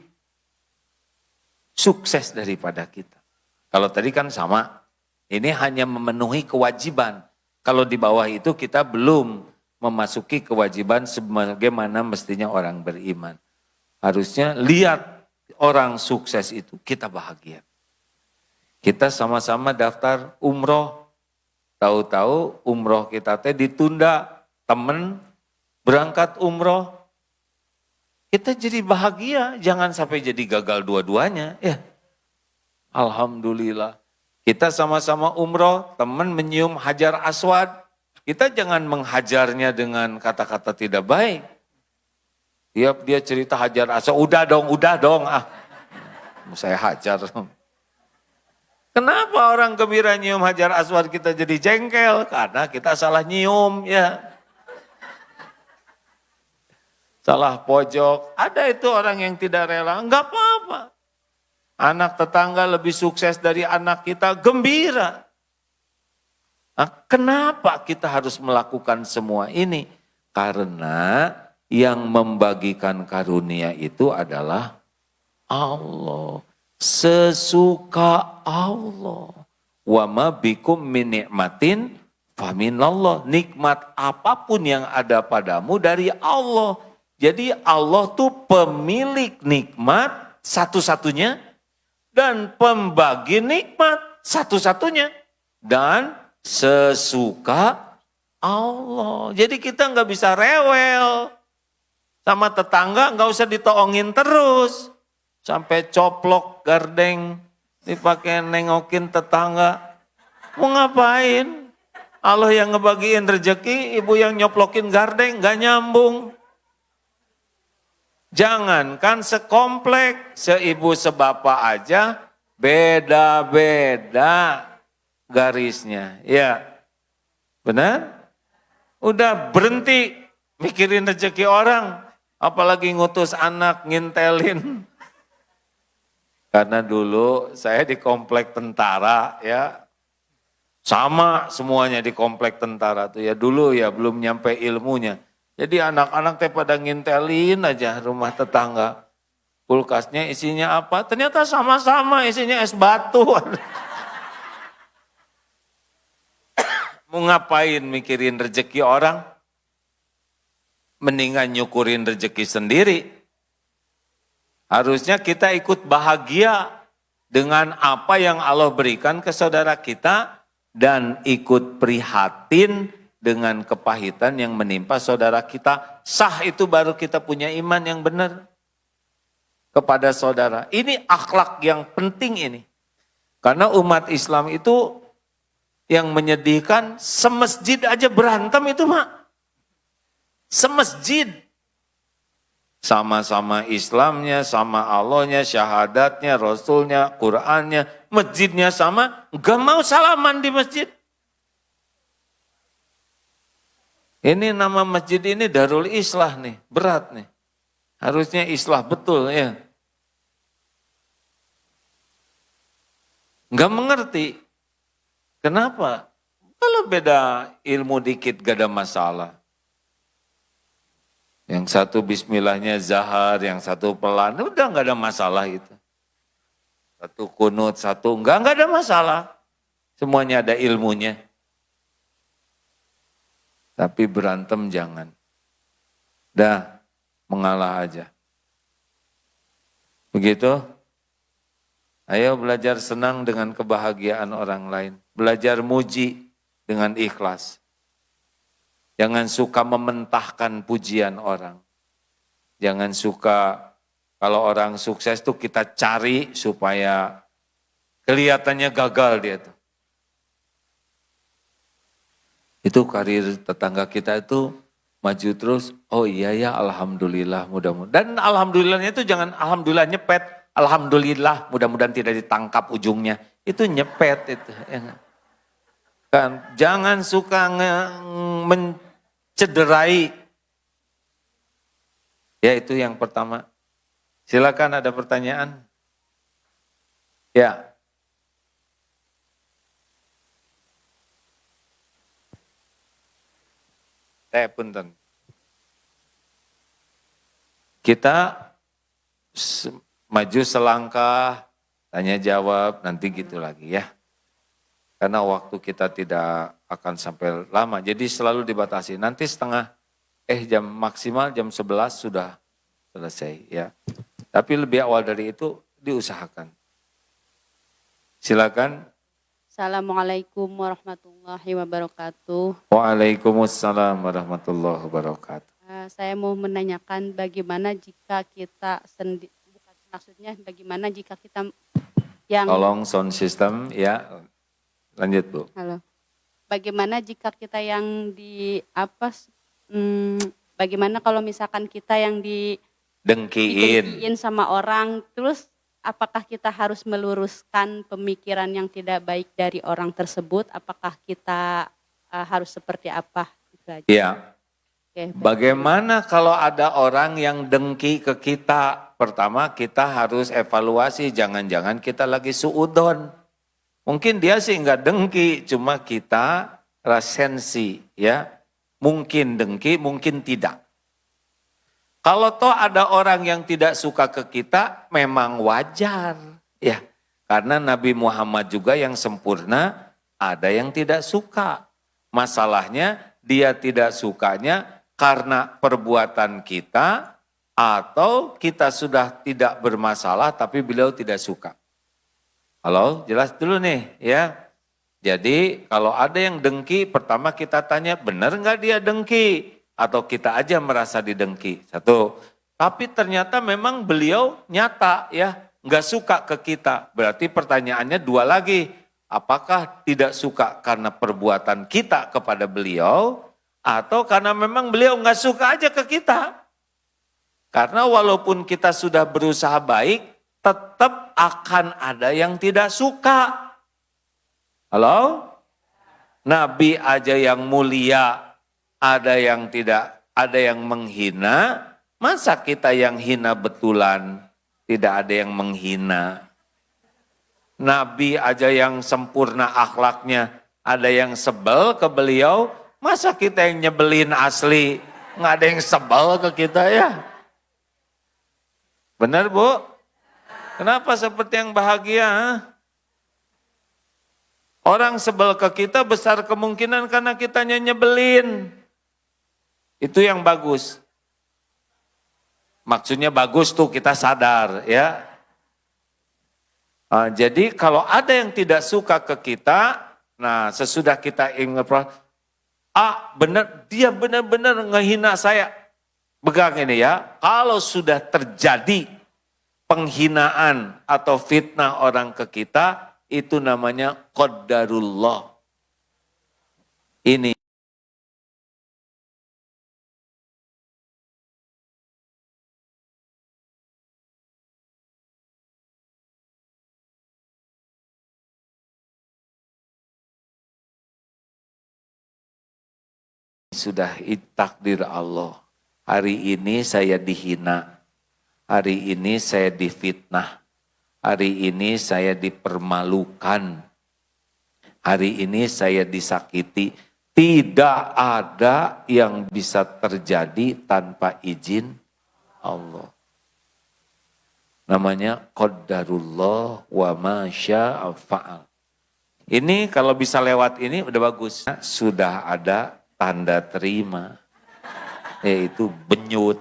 sukses daripada kita. Kalau tadi kan sama, ini hanya memenuhi kewajiban. Kalau di bawah itu kita belum memasuki kewajiban sebagaimana mestinya orang beriman. Harusnya lihat orang sukses itu, kita bahagia. Kita sama-sama daftar umroh, tahu-tahu umroh kita ditunda, temen berangkat umroh. Kita jadi bahagia, jangan sampai jadi gagal dua-duanya. Ya, alhamdulillah. Kita sama-sama umroh, teman menyium Hajar Aswad. Kita jangan menghajarnya dengan kata-kata tidak baik. Tiap dia cerita Hajar Aswad, udah dong. Saya hajar. Kenapa orang gembira nyium Hajar Aswad kita jadi jengkel? Karena kita salah nyium, ya. Salah pojok. Ada itu orang yang tidak rela, enggak apa-apa. Anak tetangga lebih sukses dari anak kita, gembira. Nah, kenapa kita harus melakukan semua ini? Karena yang membagikan karunia itu adalah Allah. Sesuka Allah. Wa ma bikum min ni'matin faminallah. Nikmat apapun yang ada padamu dari Allah. Jadi Allah tuh pemilik nikmat satu-satunya. Dan pembagi nikmat satu-satunya. Dan sesuka Allah. Jadi kita nggak bisa rewel. Sama tetangga nggak usah ditoongin terus. Sampai coplok gardeng. Dipakai nengokin tetangga. Mau ngapain? Allah yang ngebagiin rezeki, ibu yang nyoplokin gardeng, nggak nyambung. Jangankan sekomplek, seibu sebapak aja beda-beda garisnya. Ya, benar? Udah berhenti mikirin rezeki orang, apalagi ngutus anak ngintelin. Karena dulu saya di komplek tentara ya, sama semuanya di komplek tentara tuh ya dulu ya belum nyampe ilmunya. Jadi anak-anak teh pada ngintelin aja rumah tetangga. Kulkasnya isinya apa? Ternyata sama-sama isinya es batu. Mau ngapain mikirin rezeki orang? Mendingan nyukurin rezeki sendiri. Harusnya kita ikut bahagia dengan apa yang Allah berikan ke saudara kita dan ikut prihatin dengan kepahitan yang menimpa saudara kita. Sah itu baru kita punya iman yang benar kepada saudara. Ini akhlak yang penting ini. Karena umat Islam itu yang menyedihkan, semasjid aja berantem itu mak. Semasjid. Sama-sama Islamnya, sama Allahnya, syahadatnya, Rasulnya, Qurannya, masjidnya sama, gak mau salaman di masjid. Ini nama masjid ini Darul Islah nih, berat nih. Harusnya islah betul ya. Gak mengerti. Kenapa? Kalau beda ilmu dikit gak ada masalah. Yang satu bismillahnya zahar, yang satu pelan, udah nggak ada masalah itu. Satu kunut, satu nggak ada masalah. Semuanya ada ilmunya. Tapi berantem jangan. Dah, mengalah aja. Begitu? Ayo belajar senang dengan kebahagiaan orang lain. Belajar muji dengan ikhlas. Jangan suka mementahkan pujian orang. Jangan suka kalau orang sukses tuh kita cari supaya kelihatannya gagal dia tuh. Itu karir tetangga kita itu maju terus, oh iya ya alhamdulillah mudah-mudahan. Dan alhamdulillahnya itu jangan alhamdulillah nyepet, alhamdulillah mudah-mudahan tidak ditangkap ujungnya. Itu nyepet itu. Kan, jangan suka mencederai. Ya itu yang pertama. Silakan ada pertanyaan. Ya. Punten. Kita maju selangkah, tanya jawab, nanti gitu lagi ya. Karena waktu kita tidak akan sampai lama, jadi selalu dibatasi. Nanti jam maksimal jam 11 sudah selesai ya. Tapi lebih awal dari itu diusahakan. Silakan. Assalamualaikum warahmatullahi wabarakatuh. Waalaikumsalam warahmatullahi wabarakatuh. Saya mau menanyakan bagaimana jika kita bagaimana jika kita yang Tolong sound system ya. Lanjut Bu. Halo. Bagaimana jika kita yang bagaimana kalau misalkan kita yang didengkiin sama orang, terus apakah kita harus meluruskan pemikiran yang tidak baik dari orang tersebut? Apakah kita harus seperti apa? Iya. Oke, Bagaimana kalau ada orang yang dengki ke kita? Pertama kita harus evaluasi, jangan-jangan kita lagi suudon. Mungkin dia sih enggak dengki, cuma kita rasensi ya. Mungkin dengki, mungkin tidak. Kalau toh ada orang yang tidak suka ke kita, memang wajar. Ya, karena Nabi Muhammad juga yang sempurna, ada yang tidak suka. Masalahnya dia tidak sukanya karena perbuatan kita, atau kita sudah tidak bermasalah tapi beliau tidak suka. Halo, jelas dulu nih ya. Jadi kalau ada yang dengki, pertama kita tanya benar nggak dia dengki? Atau kita aja merasa didengki. Satu, tapi ternyata memang beliau nyata ya, nggak suka ke kita. Berarti pertanyaannya dua lagi, apakah tidak suka karena perbuatan kita kepada beliau, atau karena memang beliau nggak suka aja ke kita? Karena walaupun kita sudah berusaha baik, tetap akan ada yang tidak suka. Halo? Nabi aja yang mulia, ada yang tidak, ada yang menghina, masa kita yang hina betulan, tidak ada yang menghina. Nabi aja yang sempurna akhlaknya, ada yang sebel ke beliau, masa kita yang nyebelin asli, nggak ada yang sebel ke kita ya. Benar Bu? Kenapa seperti yang bahagia? Orang sebel ke kita besar kemungkinan karena kitanya nyebelin. Itu yang bagus. Maksudnya bagus tuh kita sadar ya. Jadi kalau ada yang tidak suka ke kita, nah sesudah kita ingat, benar dia benar-benar ngehina saya. Pegang ini ya, kalau sudah terjadi penghinaan atau fitnah orang ke kita, itu namanya qadarullah. Ini sudah takdir Allah. Hari ini saya dihina, hari ini saya difitnah, hari ini saya dipermalukan, hari ini saya disakiti. Tidak ada yang bisa terjadi tanpa izin Allah. Namanya qadarullah wa ma syaa fa'al. Ini kalau bisa lewat ini udah bagus. Sudah ada tanda terima, yaitu benyut.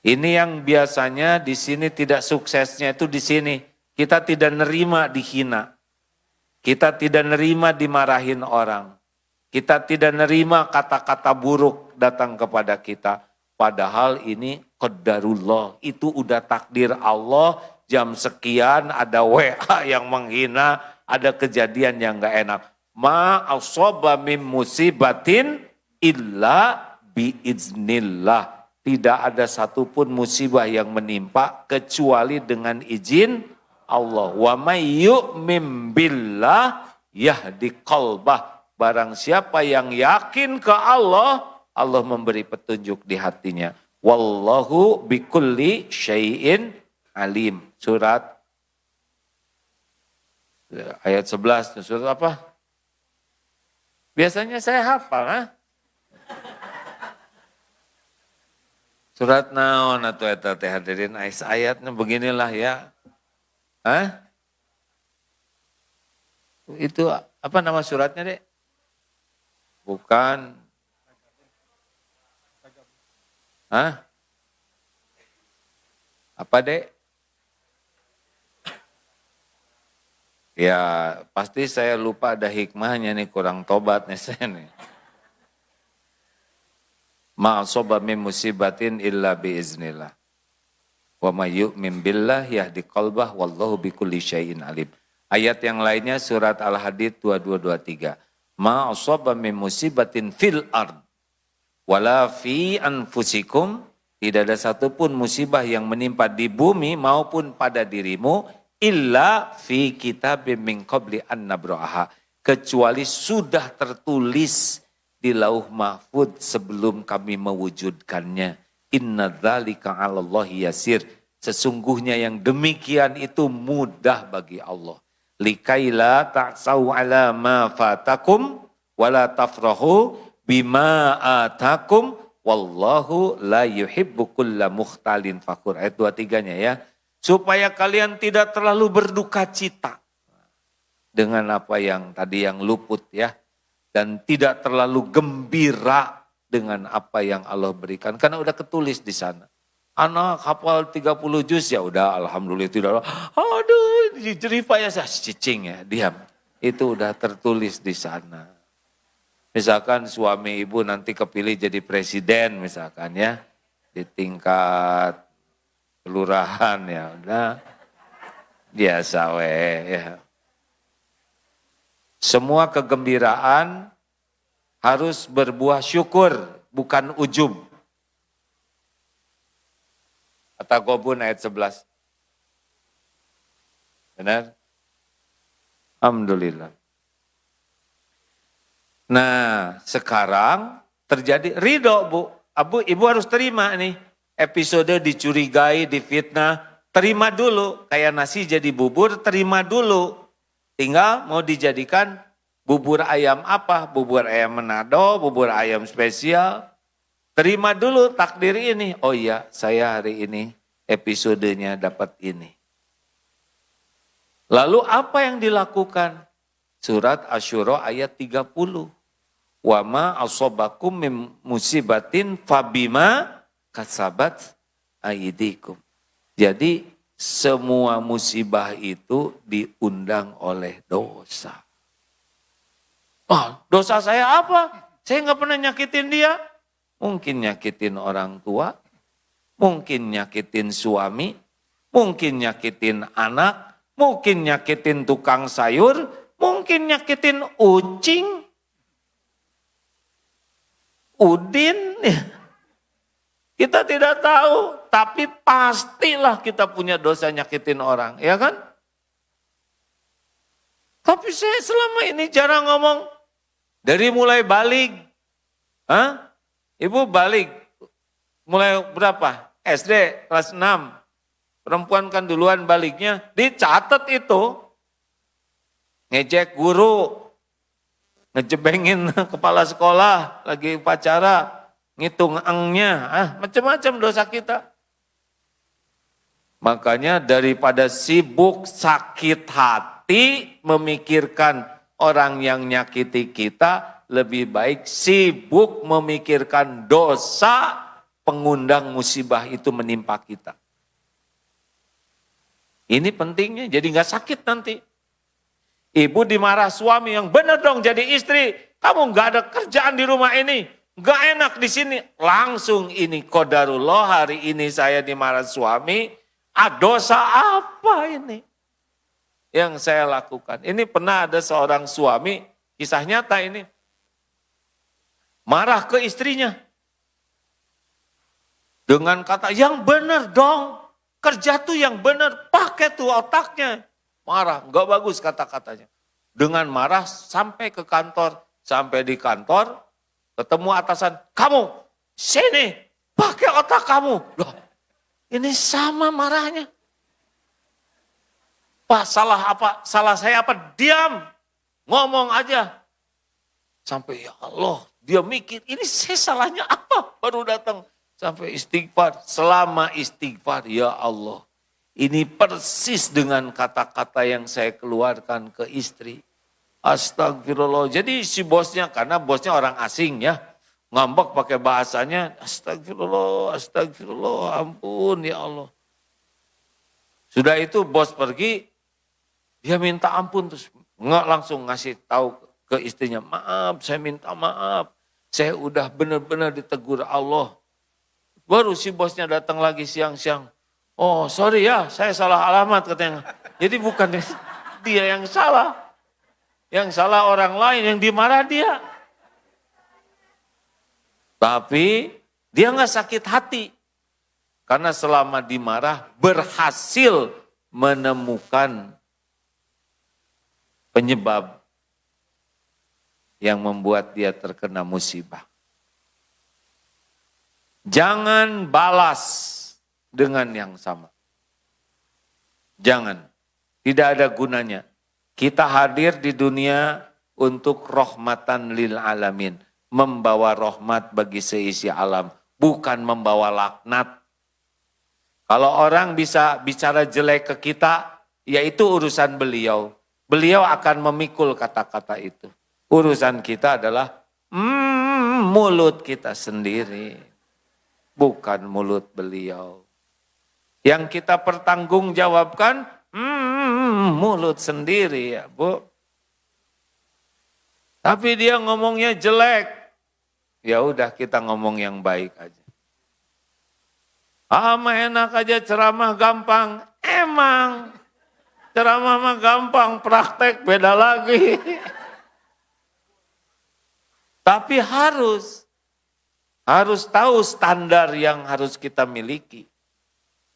Ini yang biasanya di sini tidak suksesnya itu di sini. Kita tidak nerima dihina. Kita tidak nerima dimarahin orang. Kita tidak nerima kata-kata buruk datang kepada kita. Padahal ini qadarullah, itu udah takdir Allah. Jam sekian ada WA yang menghina, ada kejadian yang gak enak. Ma asaba min musibatin illa biiznillah. Tidak ada satupun musibah yang menimpa kecuali dengan izin Allah. Wa may yu'min billah yahdi qalbah. Barang siapa yang yakin ke Allah, Allah memberi petunjuk di hatinya. Wallahu bikulli syai'in alim. Surat ayat 11, surat apa? Biasanya saya hafal, ha? Surat naon atuh eta teh hadirin, ayatnya beginilah ya. Hah? Itu apa nama suratnya, Dek? Bukan. Hah? Apa, Dek? Ya, pasti saya lupa ada hikmahnya nih, kurang tobat nih saya nih. Ma'asoba min musibatin illa biiznillah. Wa may yu'min billah yahdi qalbah wallahu bikulli syai'in alim. Ayat yang lainnya surat Al-Hadid 2223. Ma'asoba min musibatin fil ard wala fi anfusikum. Tidak ada satupun musibah yang menimpa di bumi maupun pada dirimu illa fi kitabim min qabli an nabra'aha, kecuali sudah tertulis di lauh mahfud sebelum kami mewujudkannya. Inna dzalika 'alallahi yasir. Sesungguhnya yang demikian itu mudah bagi Allah. Likaila ta'sau 'ala ma fatakum wala tafrahu bima atakum wallahu la yuhibbu kulla mukhtalin fakhur. Ayat 23-nya ya. Supaya kalian tidak terlalu berduka cita dengan apa yang tadi yang luput ya. Dan tidak terlalu gembira dengan apa yang Allah berikan. Karena udah ketulis di sana. Anak hafal 30 juz ya udah alhamdulillah tidak. Aduh jerih ya saya cicing ya diam. Itu udah tertulis di sana. Misalkan suami ibu nanti kepilih jadi presiden misalkan ya. Di tingkat kelurahan ya udah biasa ya. Semua kegembiraan harus berbuah syukur, bukan ujub. Kata Gobun ayat 11. Benar? Alhamdulillah. Nah, sekarang terjadi ridho, Bu. Ibu harus terima nih. Episode dicurigai, difitnah, terima dulu. Kayak nasi jadi bubur, terima dulu. Tinggal mau dijadikan bubur ayam apa? Bubur ayam Manado, bubur ayam spesial. Terima dulu takdir ini. Oh iya, saya hari ini episodenya dapat ini. Lalu apa yang dilakukan? Surat Asy-Syura ayat 30. Wa ma asobakum min musibatin fabima kasabat aydikum. Jadi semua musibah itu diundang oleh dosa. Oh, dosa saya apa? Saya nggak pernah nyakitin dia. Mungkin nyakitin orang tua, mungkin nyakitin suami, mungkin nyakitin anak, mungkin nyakitin tukang sayur, mungkin nyakitin ucing, udin. Kita tidak tahu, tapi pastilah kita punya dosa nyakitin orang, ya kan? Tapi saya selama ini jarang ngomong, Dari mulai balik. Hah? Ibu balik. Mulai berapa? SD kelas 6. Perempuan kan duluan baliknya. Dicatat itu. Ngejek guru. Ngejebengin kepala sekolah. Lagi upacara. Ngitung engnya. Macam-macam dosa kita. Makanya daripada sibuk sakit hati memikirkan orang yang nyakiti kita, lebih baik sibuk memikirkan dosa pengundang musibah itu menimpa kita. Ini pentingnya, jadi nggak sakit nanti. Ibu dimarah suami, yang benar dong jadi istri, kamu nggak ada kerjaan di rumah ini, nggak enak di sini. Langsung ini qadarullah, hari ini saya dimarah suami, dosa apa ini yang saya lakukan? Ini pernah ada seorang suami, kisah nyata ini, marah ke istrinya. Dengan kata, yang benar dong, kerja tuh yang benar, pakai tuh otaknya. Marah, nggak bagus kata-katanya. Dengan marah sampai ke kantor, sampai di kantor, ketemu atasan, kamu sini, pakai otak kamu. Loh, ini sama marahnya. Pak, salah apa? Salah saya apa? Diam. Ngomong aja. Sampai ya Allah, dia mikir, ini saya salahnya apa? Baru datang. Sampai istighfar. Selama istighfar, ya Allah. Ini persis dengan kata-kata yang saya keluarkan ke istri. Astagfirullah. Jadi si bosnya, karena bosnya orang asing ya. Ngambek pakai bahasanya, astagfirullah, astagfirullah, ampun ya Allah. Sudah itu bos pergi, dia minta ampun, terus nggak langsung ngasih tahu ke istrinya, maaf, saya minta maaf, saya udah benar-benar ditegur Allah. Baru si bosnya datang lagi siang-siang, oh sorry ya, saya salah alamat katanya. Jadi bukan dia yang salah orang lain, yang dimarah dia. Tapi dia nggak sakit hati. Karena selama dimarah berhasil menemukan penyebab yang membuat dia terkena musibah. Jangan balas dengan yang sama. Jangan. Tidak ada gunanya. Kita hadir di dunia untuk rahmatan lil alamin. Membawa rahmat bagi seisi alam. Bukan membawa laknat. Kalau orang bisa bicara jelek ke kita, ya itu urusan beliau. Beliau akan memikul kata-kata itu. Urusan kita adalah mulut kita sendiri. Bukan mulut beliau. Yang kita pertanggungjawabkan mulut sendiri ya Bu. Tapi dia ngomongnya jelek. Ya udah kita ngomong yang baik aja. Enak aja ceramah gampang. Emang ceramah mah gampang, praktek beda lagi. Tapi harus tahu standar yang harus kita miliki.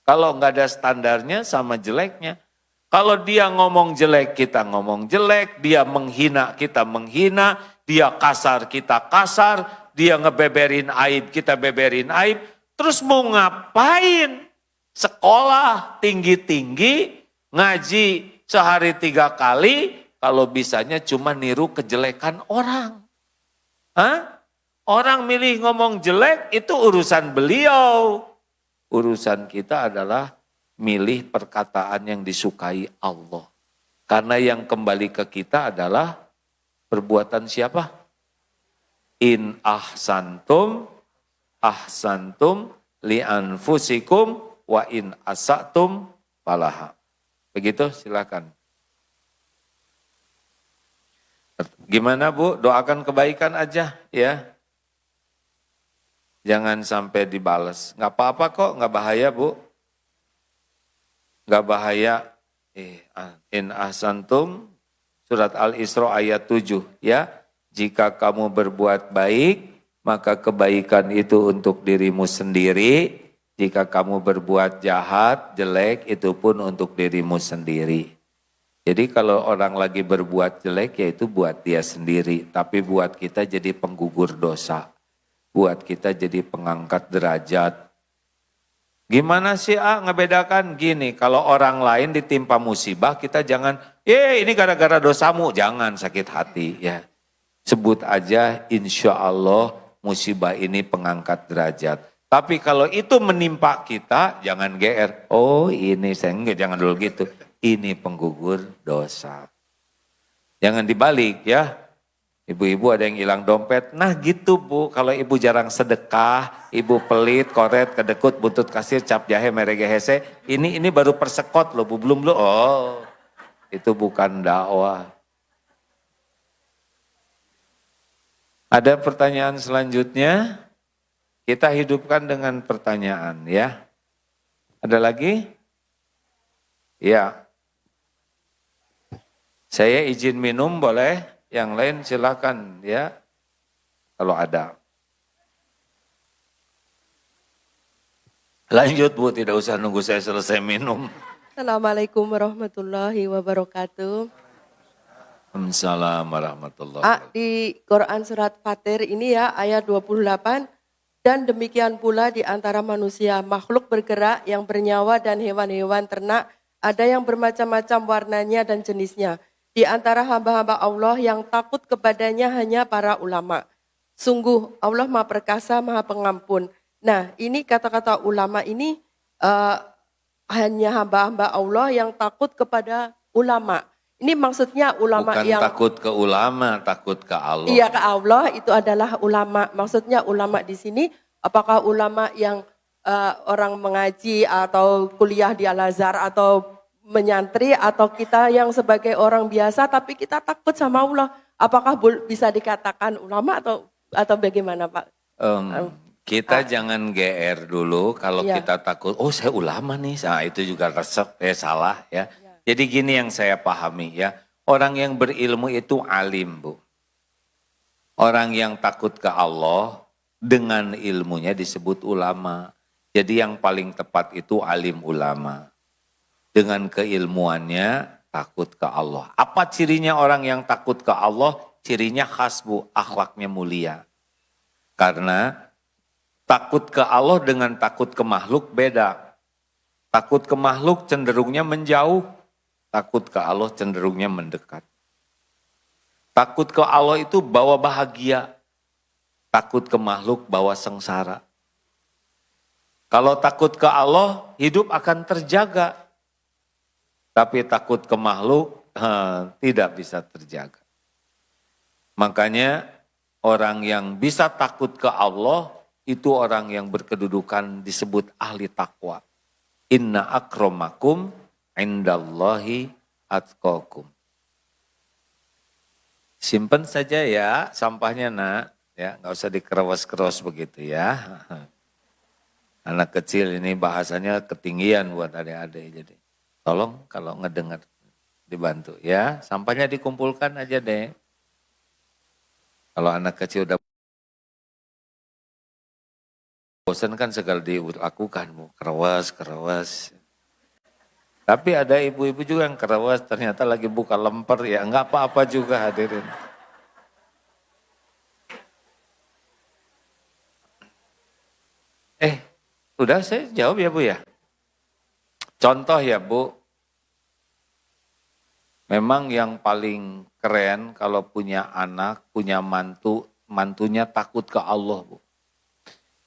Kalau nggak ada standarnya sama jeleknya. Kalau dia ngomong jelek, kita ngomong jelek. Dia menghina, kita menghina. Dia kasar, kita kasar. Dia ngebeberin aib, kita beberin aib. Terus mau ngapain? Sekolah tinggi-tinggi, ngaji sehari 3 kali, kalau bisanya cuma niru kejelekan orang. Orang milih ngomong jelek itu urusan beliau. Urusan kita adalah milih perkataan yang disukai Allah. Karena yang kembali ke kita adalah perbuatan siapa? In ahsantum li anfusikum wa in asatum falaha. Begitu, silakan. Gimana Bu? Doakan kebaikan aja ya. Jangan sampai dibales. Nggak apa-apa kok, nggak bahaya Bu. Nggak bahaya. In ahsantum, surat Al-Isra ayat 7 ya. Jika kamu berbuat baik, maka kebaikan itu untuk dirimu sendiri. Jika kamu berbuat jahat, jelek, itu pun untuk dirimu sendiri. Jadi kalau orang lagi berbuat jelek ya itu buat dia sendiri. Tapi buat kita jadi penggugur dosa. Buat kita jadi pengangkat derajat. Gimana sih ngebedakan? Gini, kalau orang lain ditimpa musibah kita jangan, ini gara-gara dosamu. Jangan sakit hati ya. Sebut aja insya Allah musibah ini pengangkat derajat. Tapi kalau itu menimpa kita jangan GR. Oh ini saya enggak, jangan dulu gitu. Ini penggugur dosa. Jangan dibalik ya. Ibu-ibu ada yang hilang dompet. Nah gitu Bu, kalau ibu jarang sedekah, ibu pelit, koret, kedekut, buntut kasir, cap jahe, merege hese. Ini baru persekot loh Bu, belum. Oh itu bukan dakwah. Ada pertanyaan selanjutnya? Kita hidupkan dengan pertanyaan ya. Ada lagi? Ya. Saya izin minum boleh, yang lain silakan ya. Kalau ada. Lanjut Bu, tidak usah nunggu saya selesai minum. Assalamualaikum warahmatullahi wabarakatuh. Assalamualaikum warahmatullahi wabarakatuh. Di Quran Surat Fatir ini ya ayat 28. Dan demikian pula di antara manusia, makhluk bergerak yang bernyawa dan hewan-hewan ternak, ada yang bermacam-macam warnanya dan jenisnya. Di antara hamba-hamba Allah yang takut kepadanya hanya para ulama. Sungguh Allah Maha Perkasa, Maha Pengampun. Nah ini kata-kata ulama ini hanya hamba-hamba Allah yang takut kepada ulama. Ini maksudnya ulama bukan yang takut ke ulama, takut ke Allah. Iya ke Allah itu adalah ulama. Maksudnya ulama di sini apakah ulama yang orang mengaji atau kuliah di Al-Azhar atau menyantri atau kita yang sebagai orang biasa tapi kita takut sama Allah. Apakah bisa dikatakan ulama atau bagaimana Pak? Kita jangan GR dulu kalau Iya. kita takut, oh saya ulama nih, nah itu juga resep, salah ya. Jadi gini yang saya pahami ya, orang yang berilmu itu alim Bu. Orang yang takut ke Allah dengan ilmunya disebut ulama. Jadi yang paling tepat itu alim ulama. Dengan keilmuannya takut ke Allah. Apa cirinya orang yang takut ke Allah? Cirinya khas Bu, akhlaknya mulia. Karena takut ke Allah dengan takut ke makhluk beda. Takut ke makhluk cenderungnya menjauh. Takut ke Allah cenderungnya mendekat. Takut ke Allah itu bawa bahagia. Takut ke makhluk bawa sengsara. Kalau takut ke Allah, hidup akan terjaga. Tapi takut ke makhluk, tidak bisa terjaga. Makanya orang yang bisa takut ke Allah, itu orang yang berkedudukan disebut ahli takwa. Inna akramakum indallahi atqakum. Simpen saja ya sampahnya nak, ya nggak usah dikeros-keros begitu ya. Anak kecil ini bahasanya ketinggian buat adik-adik jadi. Tolong kalau ngedengar dibantu ya, sampahnya dikumpulkan aja deh. Kalau anak kecil udah bosan kan segala dilakukan, keras. Tapi ada ibu-ibu juga yang keras, ternyata lagi buka lemper, ya enggak apa-apa juga hadirin. Udah saya jawab ya Bu ya? Contoh ya Bu, memang yang paling keren kalau punya anak, punya mantunya takut ke Allah Bu.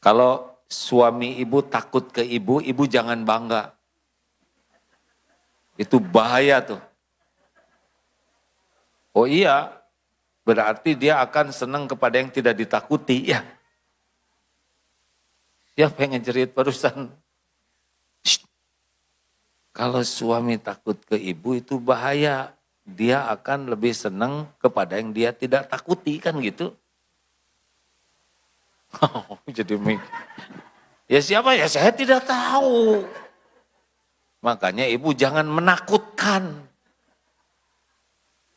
Kalau suami ibu takut ke ibu, ibu jangan bangga. Itu bahaya tuh. Oh iya, berarti dia akan senang kepada yang tidak ditakuti. Ya. Siapa yang ngejerit barusan? Shh. Kalau suami takut ke ibu itu bahaya. Dia akan lebih senang kepada yang dia tidak takuti kan gitu. Jadi ya siapa ya saya tidak tahu. Makanya ibu jangan menakutkan.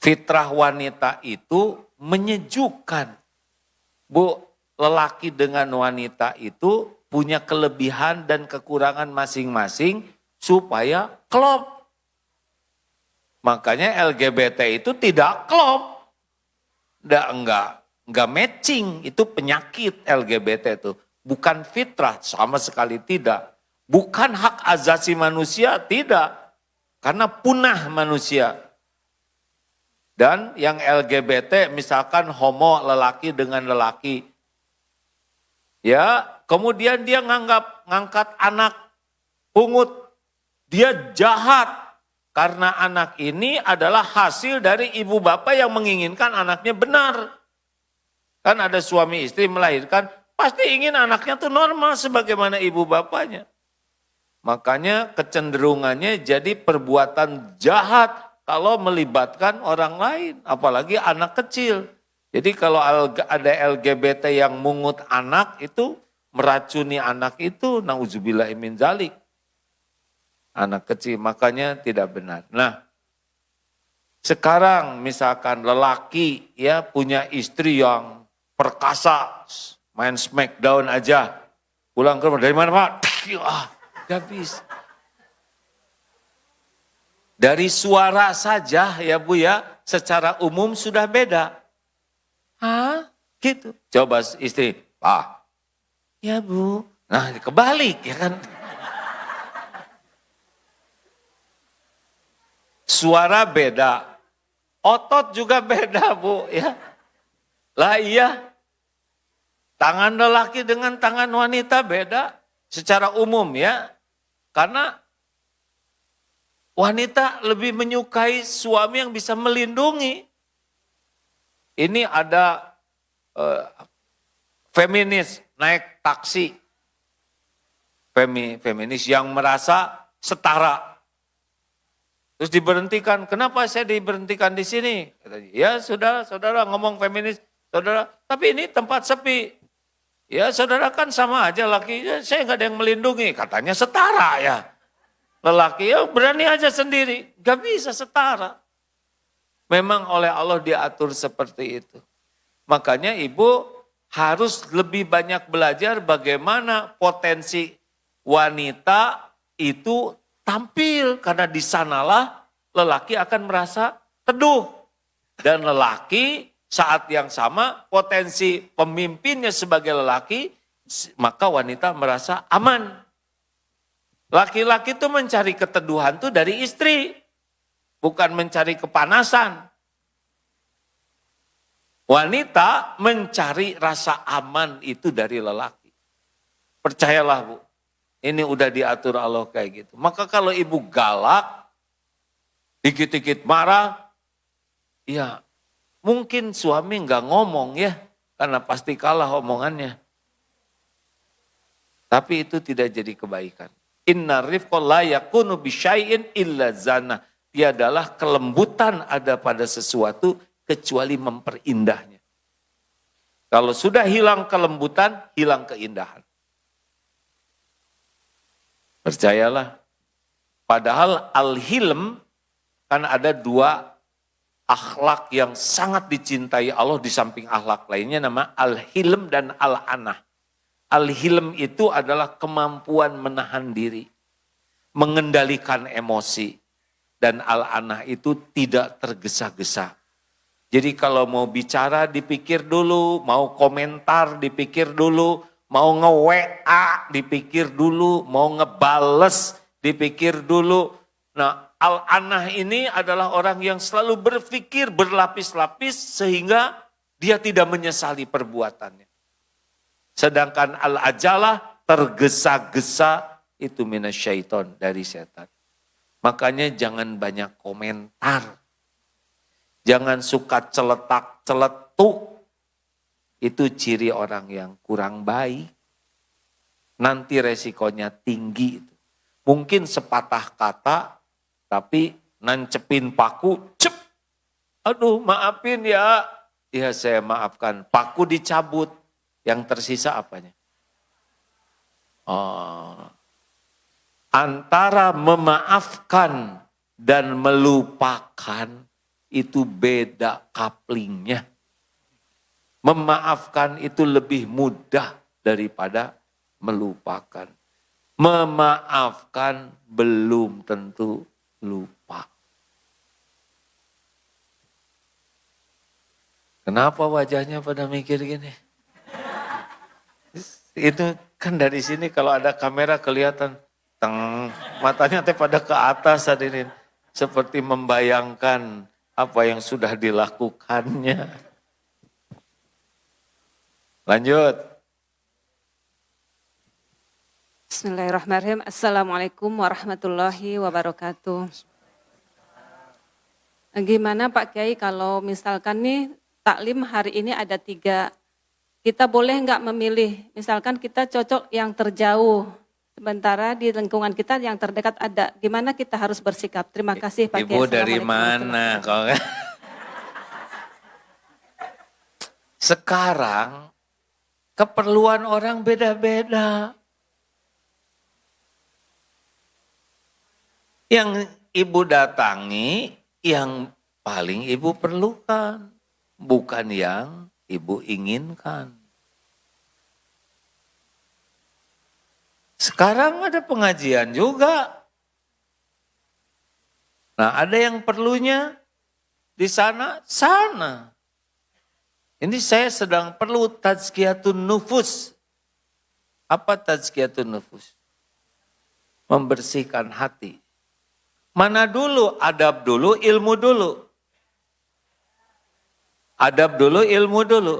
Fitrah wanita itu menyejukkan. Bu, lelaki dengan wanita itu punya kelebihan dan kekurangan masing-masing supaya klop. Makanya LGBT itu tidak klop. Enggak matching, itu penyakit LGBT itu. Bukan fitrah, sama sekali tidak. Bukan hak asasi manusia, tidak. Karena punah manusia. Dan yang LGBT misalkan homo lelaki dengan lelaki. Ya, kemudian dia ngangkat anak pungut. Dia jahat. Karena anak ini adalah hasil dari ibu bapak yang menginginkan anaknya benar. Kan ada suami istri melahirkan, pasti ingin anaknya tuh normal sebagaimana ibu bapaknya. Makanya kecenderungannya jadi perbuatan jahat kalau melibatkan orang lain, apalagi anak kecil. Jadi kalau ada LGBT yang mungut anak itu, meracuni anak itu, nauzubillah min dzalik. Anak kecil, makanya tidak benar. Nah, sekarang misalkan lelaki ya punya istri yang perkasa, main smackdown aja. Pulang ke rumah, dari mana Pak? Gak bisa. Dari suara saja ya Bu ya, secara umum sudah beda. Hah? Gitu. Coba istri, Pak. Ya Bu. Nah kebalik ya kan. Suara beda. Otot juga beda Bu ya. Lah iya. Tangan lelaki dengan tangan wanita beda. Secara umum ya. Karena wanita lebih menyukai suami yang bisa melindungi. Ini ada feminis naik taksi. Feminis yang merasa setara. Terus diberhentikan. Kenapa saya diberhentikan di sini? Katanya, ya saudara ngomong feminis. Saudara, tapi ini tempat sepi. Ya saudara kan sama aja laki, saya nggak ada yang melindungi. Katanya setara ya. Lelaki ya berani aja sendiri. Gak bisa setara. Memang oleh Allah diatur seperti itu. Makanya ibu harus lebih banyak belajar bagaimana potensi wanita itu tampil. Karena di sanalah lelaki akan merasa teduh. Dan lelaki saat yang sama potensi pemimpinnya sebagai lelaki, maka wanita merasa aman. Laki-laki itu mencari keteduhan itu dari istri, bukan mencari kepanasan. Wanita mencari rasa aman itu dari lelaki. Percayalah Bu, ini udah diatur Allah kayak gitu. Maka kalau ibu galak, dikit-dikit marah, ya mungkin suami nggak ngomong ya, karena pasti kalah omongannya. Tapi itu tidak jadi kebaikan. Inna rifqa la yakunu bisyai'in illa zana. Tiadalah kelembutan ada pada sesuatu kecuali memperindahnya. Kalau sudah hilang kelembutan, hilang keindahan. Percayalah. Padahal al-hilm kan ada dua akhlak yang sangat dicintai Allah di samping akhlak lainnya, nama al-hilm dan al-anah. Al-hilm itu adalah kemampuan menahan diri, mengendalikan emosi. Dan al-anah itu tidak tergesa-gesa. Jadi kalau mau bicara dipikir dulu, mau komentar dipikir dulu, mau nge-WA dipikir dulu, mau ngebales dipikir dulu. Nah, al-anah ini adalah orang yang selalu berpikir berlapis-lapis sehingga dia tidak menyesali perbuatannya. Sedangkan al-ajalah tergesa-gesa itu minasyaiton, dari setan. Makanya jangan banyak komentar. Jangan suka celetak-celetuk. Itu ciri orang yang kurang baik. Nanti resikonya tinggi. Mungkin sepatah kata, tapi nancepin paku, cep. Aduh maafin ya. Ya saya maafkan. Paku dicabut. Yang tersisa apanya? Oh. Antara memaafkan dan melupakan itu beda kaplingnya. Memaafkan itu lebih mudah daripada melupakan. Memaafkan belum tentu lupa. Kenapa wajahnya pada mikir gini? Itu kan dari sini kalau ada kamera kelihatan. Matanya teh pada ke atas hadirin. Seperti membayangkan apa yang sudah dilakukannya. Lanjut. Bismillahirrahmanirrahim. Assalamualaikum warahmatullahi wabarakatuh. Gimana Pak Kiai kalau misalkan nih taklim hari ini ada 3. Kita boleh nggak memilih? Misalkan kita cocok yang terjauh. Sementara di lingkungan kita yang terdekat ada. Gimana kita harus bersikap? Terima kasih Pak Kiai. Ibu dari mana? Sekarang keperluan orang beda-beda. Yang ibu datangi, yang paling ibu perlukan. Bukan yang ibu inginkan. Sekarang ada pengajian juga. Nah, ada yang perlunya di sana. Ini saya sedang perlu tazkiyatun nufus. Apa tazkiyatun nufus? Membersihkan hati. Mana dulu? Adab dulu, ilmu dulu. Adab dulu, ilmu dulu.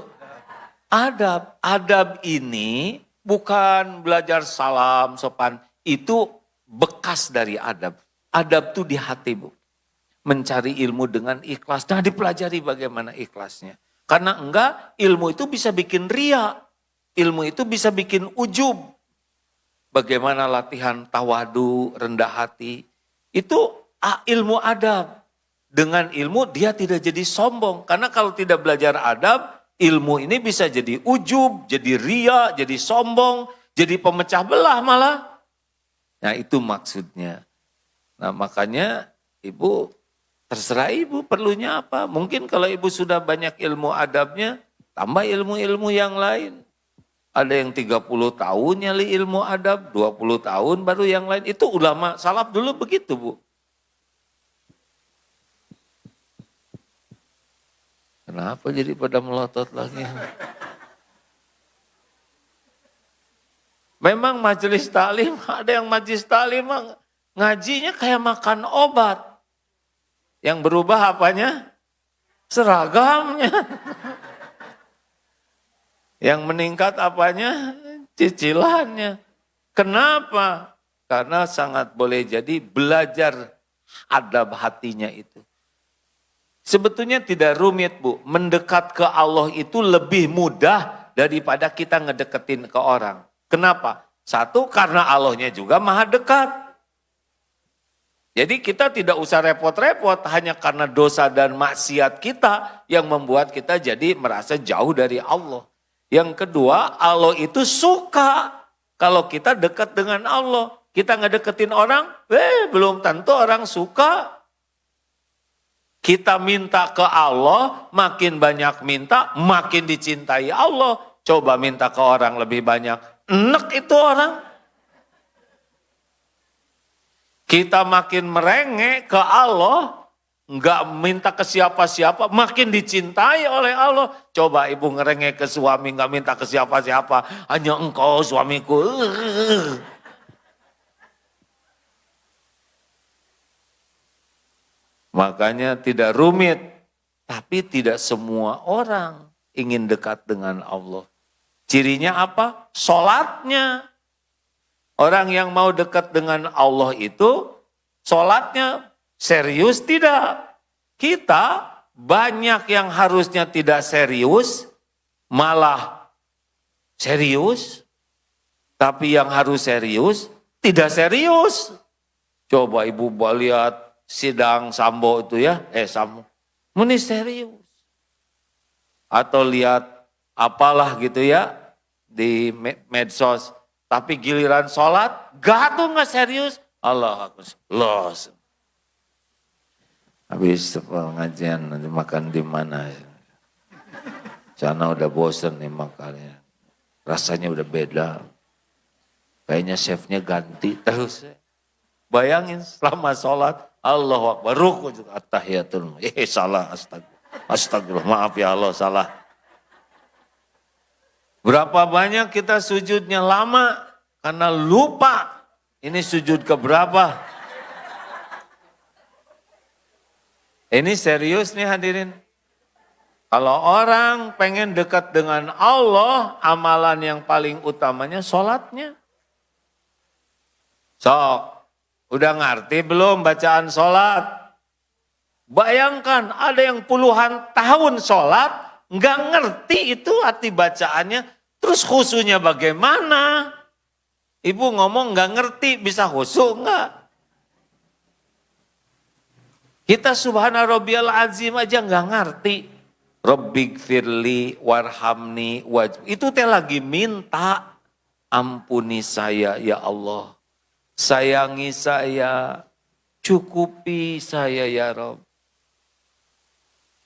Adab ini bukan belajar salam, sopan. Itu bekas dari adab. Adab itu di hati, Bu. Mencari ilmu dengan ikhlas. Nah, dipelajari bagaimana ikhlasnya. Karena enggak, ilmu itu bisa bikin ria. Ilmu itu bisa bikin ujub. Bagaimana latihan tawadu, rendah hati. Itu ilmu adab. Dengan ilmu dia tidak jadi sombong. Karena kalau tidak belajar adab, ilmu ini bisa jadi ujub, jadi ria, jadi sombong, jadi pemecah belah malah. Nah itu maksudnya. Nah makanya ibu, terserah ibu perlunya apa. Mungkin kalau ibu sudah banyak ilmu adabnya, tambah ilmu-ilmu yang lain. Ada yang 30 tahun nyali ilmu adab, 20 tahun baru yang lain. Itu ulama salaf dulu begitu, Bu. Kenapa jadi pada melotot lagi? Memang majelis taklim, ada yang majelis taklim ngajinya kayak makan obat. Yang berubah apanya? Seragamnya. Yang meningkat apanya? Cicilannya. Kenapa? Karena sangat boleh jadi belajar adab hatinya itu. Sebetulnya tidak rumit, Bu. Mendekat ke Allah itu lebih mudah daripada kita ngedeketin ke orang. Kenapa? Satu, karena Allahnya juga maha dekat. Jadi kita tidak usah repot-repot hanya karena dosa dan maksiat kita yang membuat kita jadi merasa jauh dari Allah. Yang kedua, Allah itu suka kalau kita dekat dengan Allah. Kita ngedeketin orang, belum tentu orang suka. Kita minta ke Allah, makin banyak minta, makin dicintai Allah. Coba minta ke orang lebih banyak, enek itu orang. Kita makin merengek ke Allah, nggak minta ke siapa-siapa, makin dicintai oleh Allah. Coba ibu ngerengek ke suami, nggak minta ke siapa-siapa, hanya engkau suamiku. Makanya tidak rumit, tapi tidak semua orang ingin dekat dengan Allah. Cirinya apa? Sholatnya. Orang yang mau dekat dengan Allah itu, sholatnya serius tidak. Kita banyak yang harusnya tidak serius, malah serius. Tapi yang harus serius, tidak serius. Coba ibu lihat sidang Sambo itu ya, Sambo. Ini serius. Atau lihat apalah gitu ya, di medsos. Tapi giliran sholat, nggak serius. Allah los. Habis pengajian nanti makan di mana? Sana udah bosen nih makannya. Rasanya udah beda. Kayaknya chefnya ganti terus. Bayangin selama sholat, Allahu Akbar, ruku juga attahiyatul. Salah, astagfirullah. Astagfirullah, maaf ya Allah, salah. Berapa banyak kita sujudnya lama karena lupa ini sujud keberapa. Ini serius nih hadirin. Kalau orang pengen dekat dengan Allah, amalan yang paling utamanya sholatnya. Sok, udah ngerti belum bacaan sholat? Bayangkan ada yang puluhan tahun sholat, nggak ngerti itu arti bacaannya, terus khusyuknya bagaimana? Ibu ngomong nggak ngerti, bisa khusyuk nggak? Kita subhana rabbiyal azim aja nggak ngerti. Rabbighfirli warhamni itu teh lagi minta, ampuni saya ya Allah. Sayangi saya, cukupi saya ya Rabb.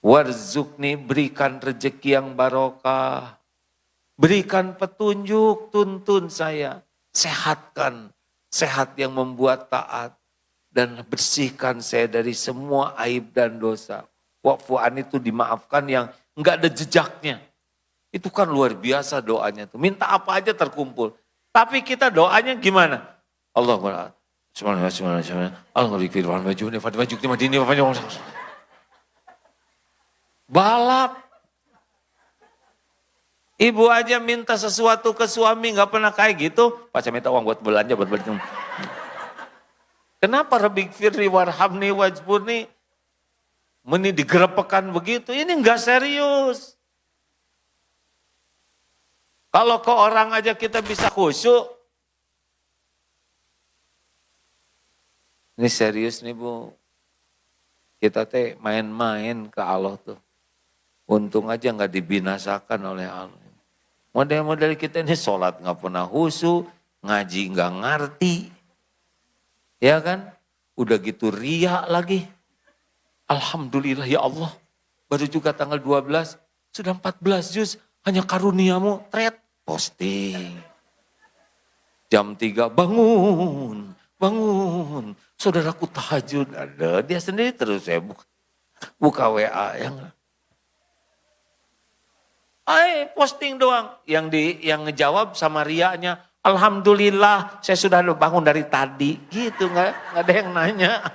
Warzukni, berikan rezeki yang barokah. Berikan petunjuk, tuntun saya. Sehatkan, sehat yang membuat taat. Dan bersihkan saya dari semua aib dan dosa. Wa'fu'an itu dimaafkan yang enggak ada jejaknya. Itu kan luar biasa doanya tuh. Minta apa aja terkumpul. Tapi kita doanya gimana? Allah balap. Ibu aja minta sesuatu ke suami nggak pernah kayak gitu. Pas saya minta uang buat belanja, buat beli. Kenapa Rabbighfirli warhamni wajburni? Ini digerepekan begitu, ini nggak serius. Kalau ke orang aja kita bisa khusyuk. Ini serius nih Bu. Kita teh main-main ke Allah tuh. Untung aja nggak dibinasakan oleh Allah. Model-model kita ini sholat nggak pernah khusyuk, ngaji nggak ngerti. Ya kan? Udah gitu riya lagi. Alhamdulillah ya Allah. Baru juga tanggal 12, sudah 14 juz. Hanya karuniamu, thread, posting. Jam 3, bangun, bangun. Saudaraku tahajud ada. Dia sendiri terus saya buka WA. Yang posting doang. Yang ngejawab sama riaknya, alhamdulillah saya sudah bangun dari tadi. Gitu, nggak ada yang nanya.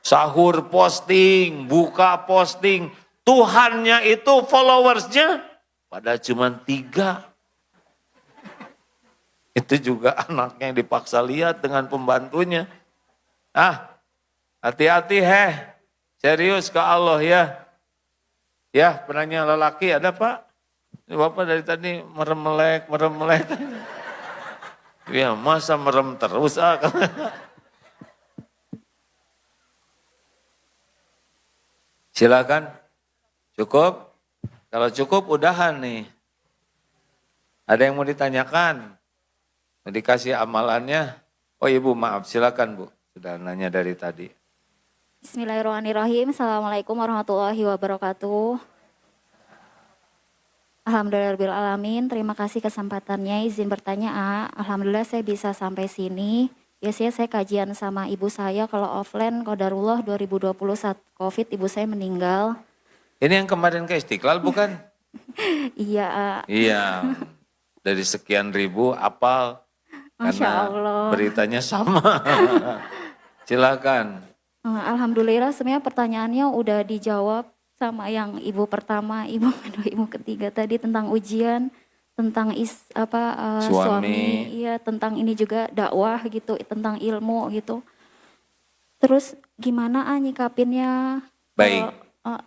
Sahur posting, buka posting. Tuhannya itu followersnya pada cuma 3. Itu juga anaknya yang dipaksa lihat dengan pembantunya. Hati-hati serius ke Allah ya. Ya, penanya lelaki ada Pak? Ini Bapak dari tadi merem-melek. Ya masa merem terus Silakan. Cukup? Kalau cukup udahan nih. Ada yang mau ditanyakan? Mau dikasih amalannya? Oh Ibu maaf, silakan Bu. Sudah nanya dari tadi. Bismillahirrahmanirrahim. Assalamualaikum warahmatullahi wabarakatuh. Alhamdulillahirrahmanirrahim. Terima kasih kesempatannya. Izin bertanya, Alhamdulillah saya bisa sampai sini. Biasanya saya kajian sama ibu saya, kalau offline qadarullah 2020 saat COVID ibu saya meninggal. Ini yang kemarin ke Istiqlal bukan? Iya. Iya, dari sekian ribu apal. Masya Allah. Beritanya sama. Silakan. Alhamdulillah sebenarnya pertanyaannya udah dijawab sama yang ibu pertama, ibu kedua, ibu ketiga tadi tentang ujian. Tentang suami, iya tentang ini juga dakwah gitu, tentang ilmu gitu. Terus gimana nyikapinnya? Baik.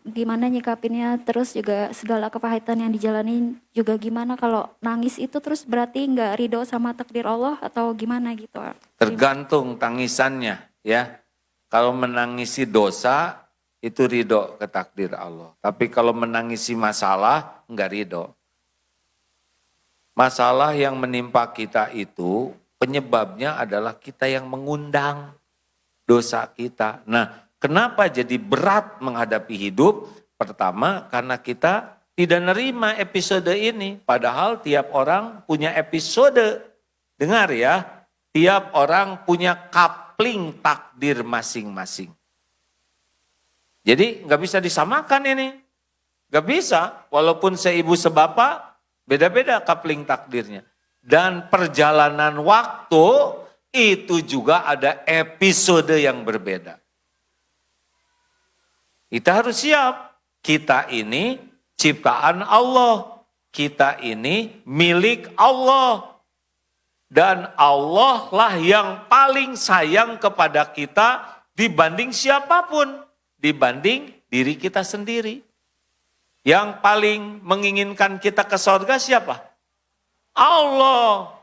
Gimana nyikapinnya? Terus juga segala kepahitan yang dijalani juga gimana? Kalau nangis itu terus berarti nggak ridho sama takdir Allah atau gimana gitu? Tergantung tangisannya ya. Kalau menangisi dosa itu ridho ke takdir Allah. Tapi kalau menangisi masalah nggak ridho. Masalah yang menimpa kita itu penyebabnya adalah kita yang mengundang dosa kita. Nah, kenapa jadi berat menghadapi hidup? Pertama, karena kita tidak nerima episode ini. Padahal tiap orang punya episode. Dengar ya, tiap orang punya kapling takdir masing-masing. Jadi nggak bisa disamakan ini. Nggak bisa, walaupun seibu sebapak, beda-beda kapling takdirnya. Dan perjalanan waktu itu juga ada episode yang berbeda. Kita harus siap, kita ini ciptaan Allah, kita ini milik Allah. Dan Allah lah yang paling sayang kepada kita dibanding siapapun, dibanding diri kita sendiri. Yang paling menginginkan kita ke surga siapa? Allah.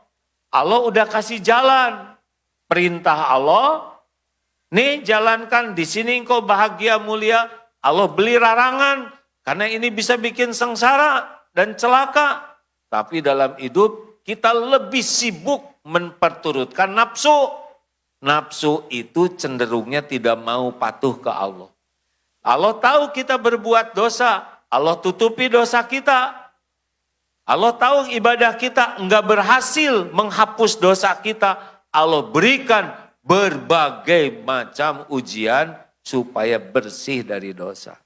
Allah udah kasih jalan. Perintah Allah, nih jalankan, di sini engkau bahagia mulia. Allah beli larangan, karena ini bisa bikin sengsara dan celaka. Tapi dalam hidup kita lebih sibuk memperturutkan nafsu. Nafsu itu cenderungnya tidak mau patuh ke Allah. Allah tahu kita berbuat dosa, Allah tutupi dosa kita. Allah tahu ibadah kita enggak berhasil menghapus dosa kita. Allah berikan berbagai macam ujian supaya bersih dari dosa.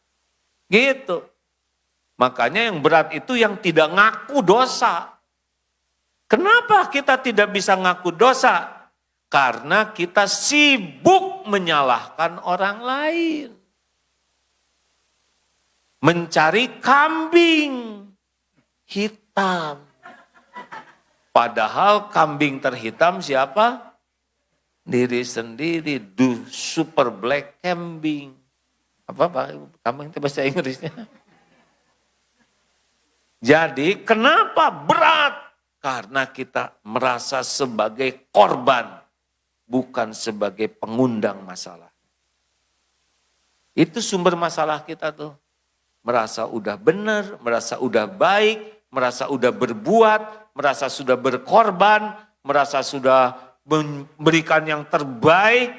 Gitu. Makanya yang berat itu yang tidak ngaku dosa. Kenapa kita tidak bisa ngaku dosa? Karena kita sibuk menyalahkan orang lain. Mencari kambing hitam. Padahal kambing terhitam siapa? Diri sendiri, super black kambing. Apa Pak? Kambing itu bahasa Inggrisnya. Jadi kenapa berat? Karena kita merasa sebagai korban, bukan sebagai pengundang masalah. Itu sumber masalah kita tuh. Merasa udah benar, merasa udah baik, merasa udah berbuat, merasa sudah berkorban, merasa sudah memberikan yang terbaik.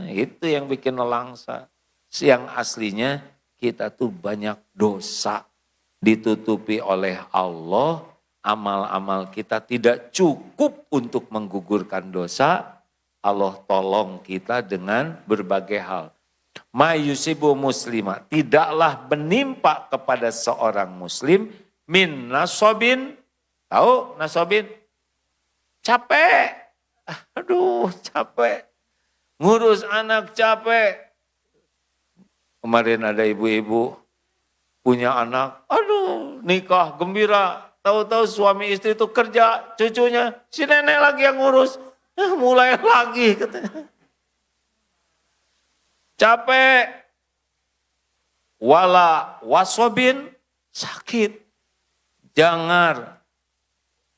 Itu yang bikin nelangsa. Yang aslinya kita tuh banyak dosa. Ditutupi oleh Allah, amal-amal kita tidak cukup untuk menggugurkan dosa. Allah tolong kita dengan berbagai hal. Mayusibu muslima, tidaklah menimpa kepada seorang muslim min nasobin. Tahu nasobin? Capek. Aduh capek. Ngurus anak capek. Kemarin ada ibu-ibu punya anak. Aduh nikah gembira. Tahu-tahu suami istri itu kerja. Cucunya si nenek lagi yang ngurus. Mulai lagi katanya. Capek, wala wasobin, sakit, jangar,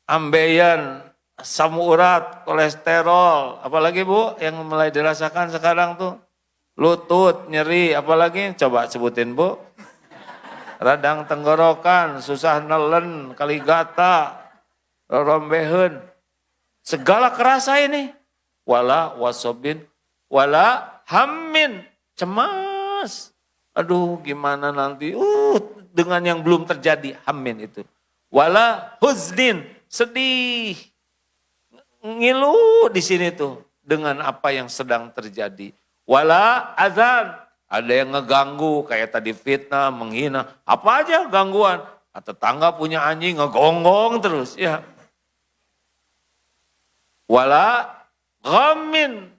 ambeien, asam urat, kolesterol, apalagi Bu yang mulai dirasakan sekarang tuh, lutut, nyeri, apalagi coba sebutin Bu, radang tenggorokan, susah nelen, kaligata, rombehen, segala kerasa ini, wala wasobin, wala hammin, cemas. Aduh gimana nanti, dengan yang belum terjadi, hammin itu. Wala huznin, sedih. Ngilu di sini tuh, dengan apa yang sedang terjadi. Wala azan, ada yang ngeganggu, kayak tadi fitnah, menghina. Apa aja gangguan. Tetangga punya anjing, ngegonggong terus. Ya. Wala ghammin,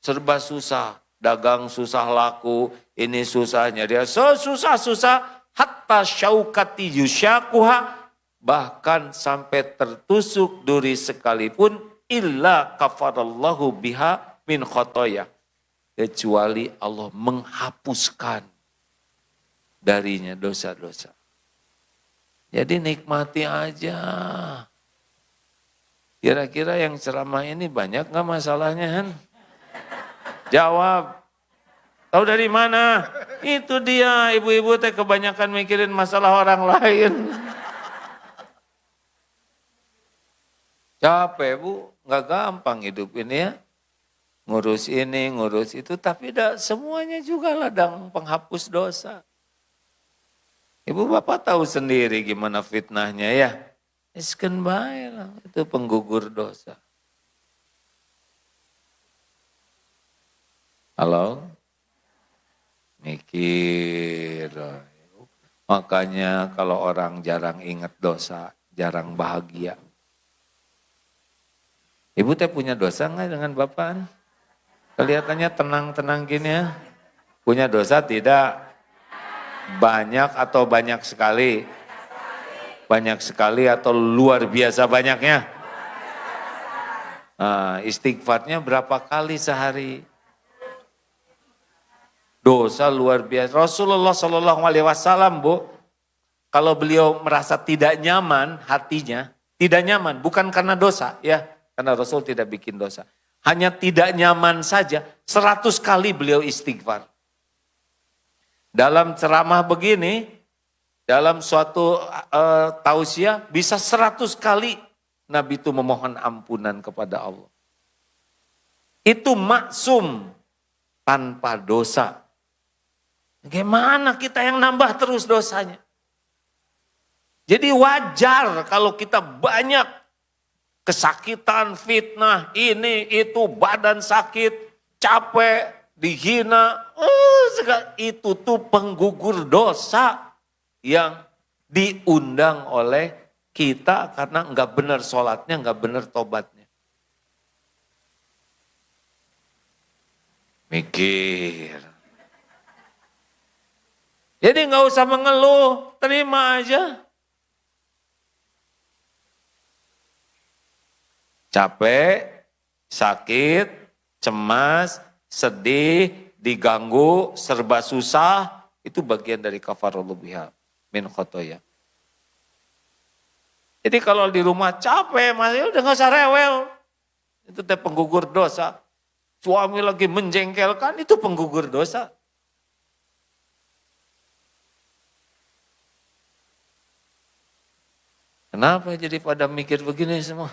serba susah. Dagang susah laku, ini susahnya dia susah-susah hatta syaukati yusyakuha, bahkan sampai tertusuk duri sekalipun illa kafarallahu biha min khotoya, kecuali Allah menghapuskan darinya dosa-dosa. Jadi nikmati aja. Kira-kira yang ceramah ini banyak gak masalahnya Han? Jawab. Tahu dari mana? Itu dia, ibu-ibu teh kebanyakan mikirin masalah orang lain. Capek Bu, nggak gampang hidup ini ya. Ngurus ini, ngurus itu, tapi semuanya juga ladang penghapus dosa. Ibu bapak tahu sendiri gimana fitnahnya ya. Isken bae lah, itu penggugur dosa. Halo? Mikir. Makanya kalau orang jarang ingat dosa, jarang bahagia. Ibu teh punya dosa nggak dengan Bapak? Kelihatannya tenang-tenang gini ya. Punya dosa tidak? Banyak atau banyak sekali? Banyak sekali atau luar biasa banyaknya? Nah, istighfarnya berapa kali sehari? Dosa luar biasa. Rasulullah Shallallahu Alaihi Wasallam, Bu, kalau beliau merasa tidak nyaman hatinya, tidak nyaman bukan karena dosa, ya, karena Rasul tidak bikin dosa. Hanya tidak nyaman saja, 100 kali beliau istighfar. Dalam ceramah begini, dalam suatu tausiah bisa 100 kali Nabi itu memohon ampunan kepada Allah. Itu maksum tanpa dosa. Bagaimana kita yang nambah terus dosanya? Jadi wajar kalau kita banyak kesakitan, fitnah, ini, itu, badan sakit, capek, dihina. Itu tuh penggugur dosa yang diundang oleh kita karena enggak benar sholatnya, enggak benar tobatnya. Mikir. Jadi enggak usah mengeluh, terima aja. Capek, sakit, cemas, sedih, diganggu, serba susah, itu bagian dari kafarul biha min khotoya. Jadi kalau di rumah capek, masih udah gak usah rewel. Itu teh penggugur dosa. Suami lagi menjengkelkan, itu penggugur dosa. Kenapa jadi pada mikir begini semua?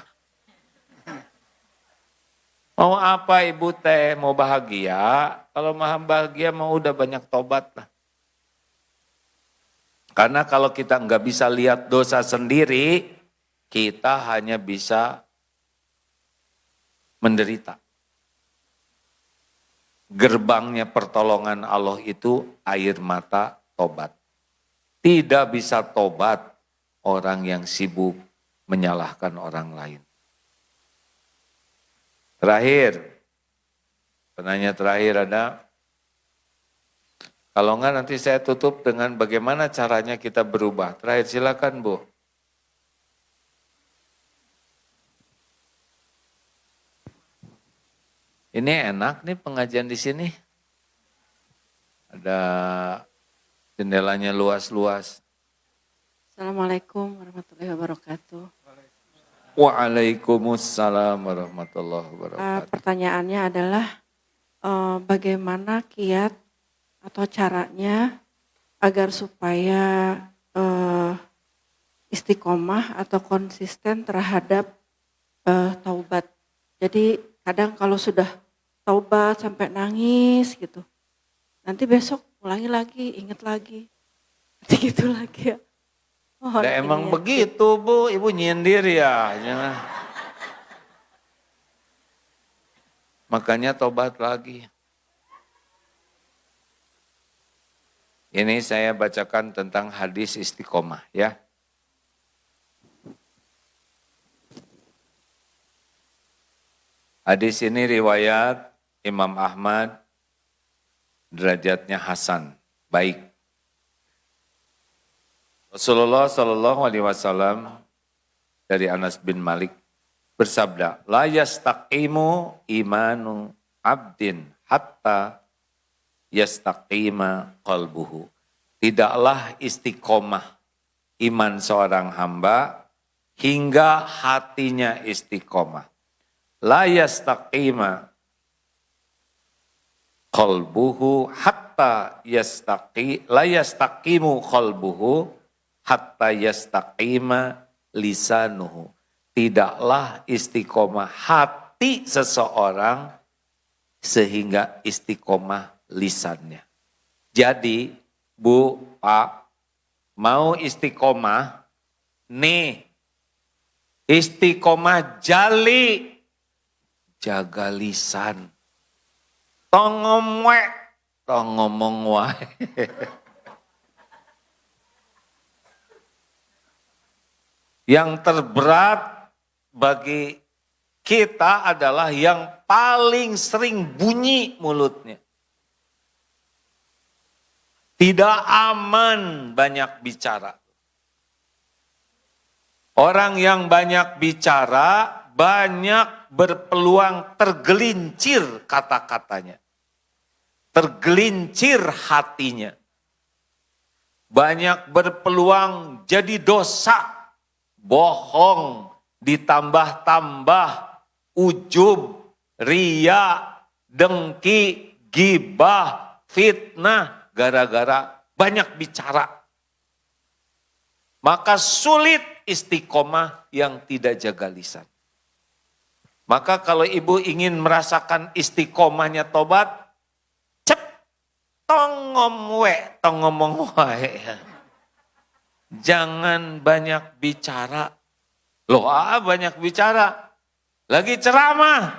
Mau apa ibu teh? Mau bahagia? Kalau mau bahagia mau udah banyak tobat lah. Karena kalau kita nggak bisa lihat dosa sendiri, kita hanya bisa menderita. Gerbangnya pertolongan Allah itu air mata tobat. Tidak bisa tobat orang yang sibuk menyalahkan orang lain. Terakhir, penanya terakhir ada, kalau enggak nanti saya tutup dengan bagaimana caranya kita berubah. Terakhir silakan Bu. Ini enak nih pengajian di sini. Ada jendelanya luas-luas. Assalamualaikum warahmatullahi wabarakatuh. Waalaikumsalam warahmatullahi wabarakatuh. Pertanyaannya adalah bagaimana kiat atau caranya agar supaya istiqomah atau konsisten terhadap taubat. Jadi kadang kalau sudah taubat sampai nangis gitu, nanti besok ulangi lagi, ingat lagi, gitu lagi ya. Nah, emang begitu Bu, Ibu nyindir ya. Makanya tobat lagi. Ini saya bacakan tentang hadis istiqomah ya. Hadis ini riwayat Imam Ahmad, derajatnya Hasan, baik. Rasulullah Shallallahu Alaihi Wasallam dari Anas bin Malik bersabda, la yastaqimu imanu abdin hatta yastaqima qalbuhu. Tidaklah istiqomah iman seorang hamba hingga hatinya istiqomah. La yastaqima qalbuhu hatta la yastaqimu qalbuhu hatta yastaqima lisanuhu. Tidaklah istiqomah hati seseorang sehingga istiqomah lisannya. Jadi, Bu, Pak, mau istiqomah, nih, istiqomah jali, jaga lisan. Tongomwe, tong ngomong wae. Yang terberat bagi kita adalah yang paling sering bunyi mulutnya. Tidak aman banyak bicara. Orang yang banyak bicara banyak berpeluang tergelincir kata-katanya. Tergelincir hatinya. Banyak berpeluang jadi dosa. Bohong, ditambah-tambah, ujub, ria, dengki, gibah, fitnah, gara-gara banyak bicara. Maka sulit istiqomah yang tidak jaga lisan. Maka kalau ibu ingin merasakan istiqomahnya tobat, tong ngomong wae. Jangan banyak bicara. Loh, banyak bicara. Lagi ceramah.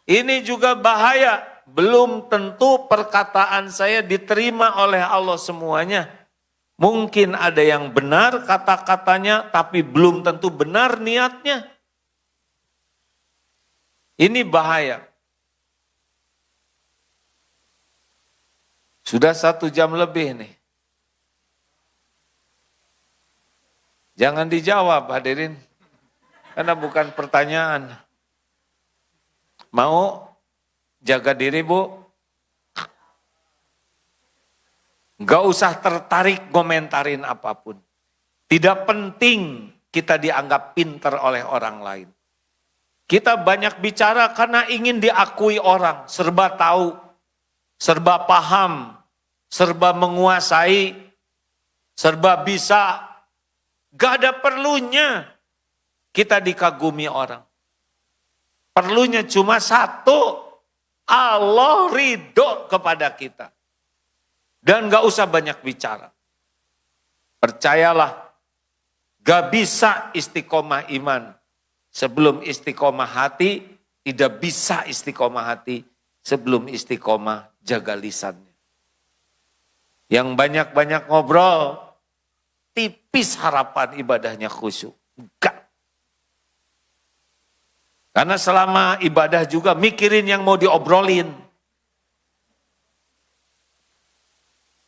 Ini juga bahaya. Belum tentu perkataan saya diterima oleh Allah semuanya. Mungkin ada yang benar kata-katanya, tapi belum tentu benar niatnya. Ini bahaya. Sudah 1 jam lebih nih. Jangan dijawab hadirin, karena bukan pertanyaan. Mau jaga diri bu? Gak usah tertarik komentarin apapun. Tidak penting kita dianggap pinter oleh orang lain. Kita banyak bicara karena ingin diakui orang, serba tahu, serba paham, serba menguasai, serba bisa. Gak ada perlunya kita dikagumi orang. Perlunya cuma satu, Allah ridho kepada kita. Dan gak usah banyak bicara. Percayalah, gak bisa istiqomah iman sebelum istiqomah hati, tidak bisa istiqomah hati sebelum istiqomah jaga lisannya. Yang banyak-banyak ngobrol, tipis harapan ibadahnya khusyuk. Enggak. Karena selama ibadah juga mikirin yang mau diobrolin.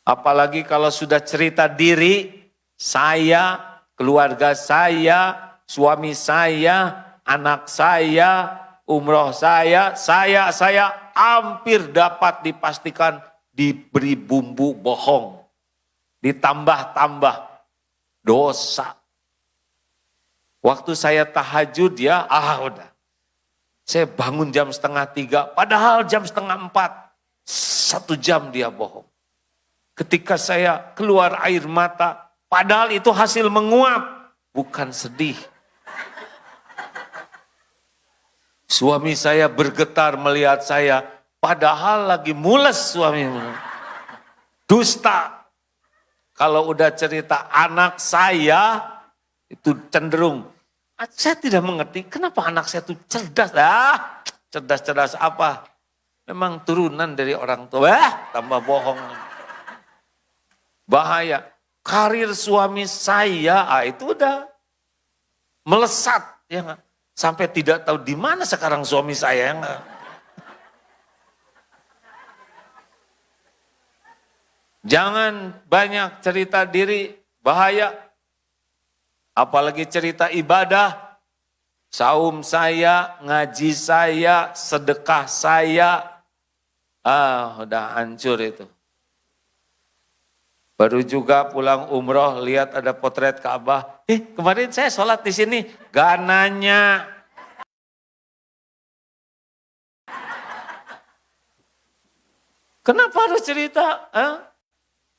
Apalagi kalau sudah cerita diri, saya, keluarga saya, suami saya, anak saya, umroh saya hampir dapat dipastikan diberi bumbu bohong. Ditambah-tambah. Dosa. Waktu saya tahajud ya, udah. Saya bangun jam 2:30, padahal jam 3:30. 1 jam dia bohong. Ketika saya keluar air mata, padahal itu hasil menguap, bukan sedih. Suami saya bergetar melihat saya, padahal lagi mules suami. Dusta. Kalau udah cerita anak saya, itu cenderung, saya tidak mengerti kenapa anak saya itu cerdas. Cerdas-cerdas apa? Memang turunan dari orang tua. Tambah bohong. Bahaya. Karir suami saya, itu udah melesat. Ya, sampai tidak tahu di mana sekarang suami saya. Jangan banyak cerita diri, bahaya. Apalagi cerita ibadah, saum saya, ngaji saya, sedekah saya. Udah hancur itu. Baru juga pulang umroh, lihat ada potret Ka'bah. Kemarin saya sholat di sini, gak nanya. Kenapa harus cerita?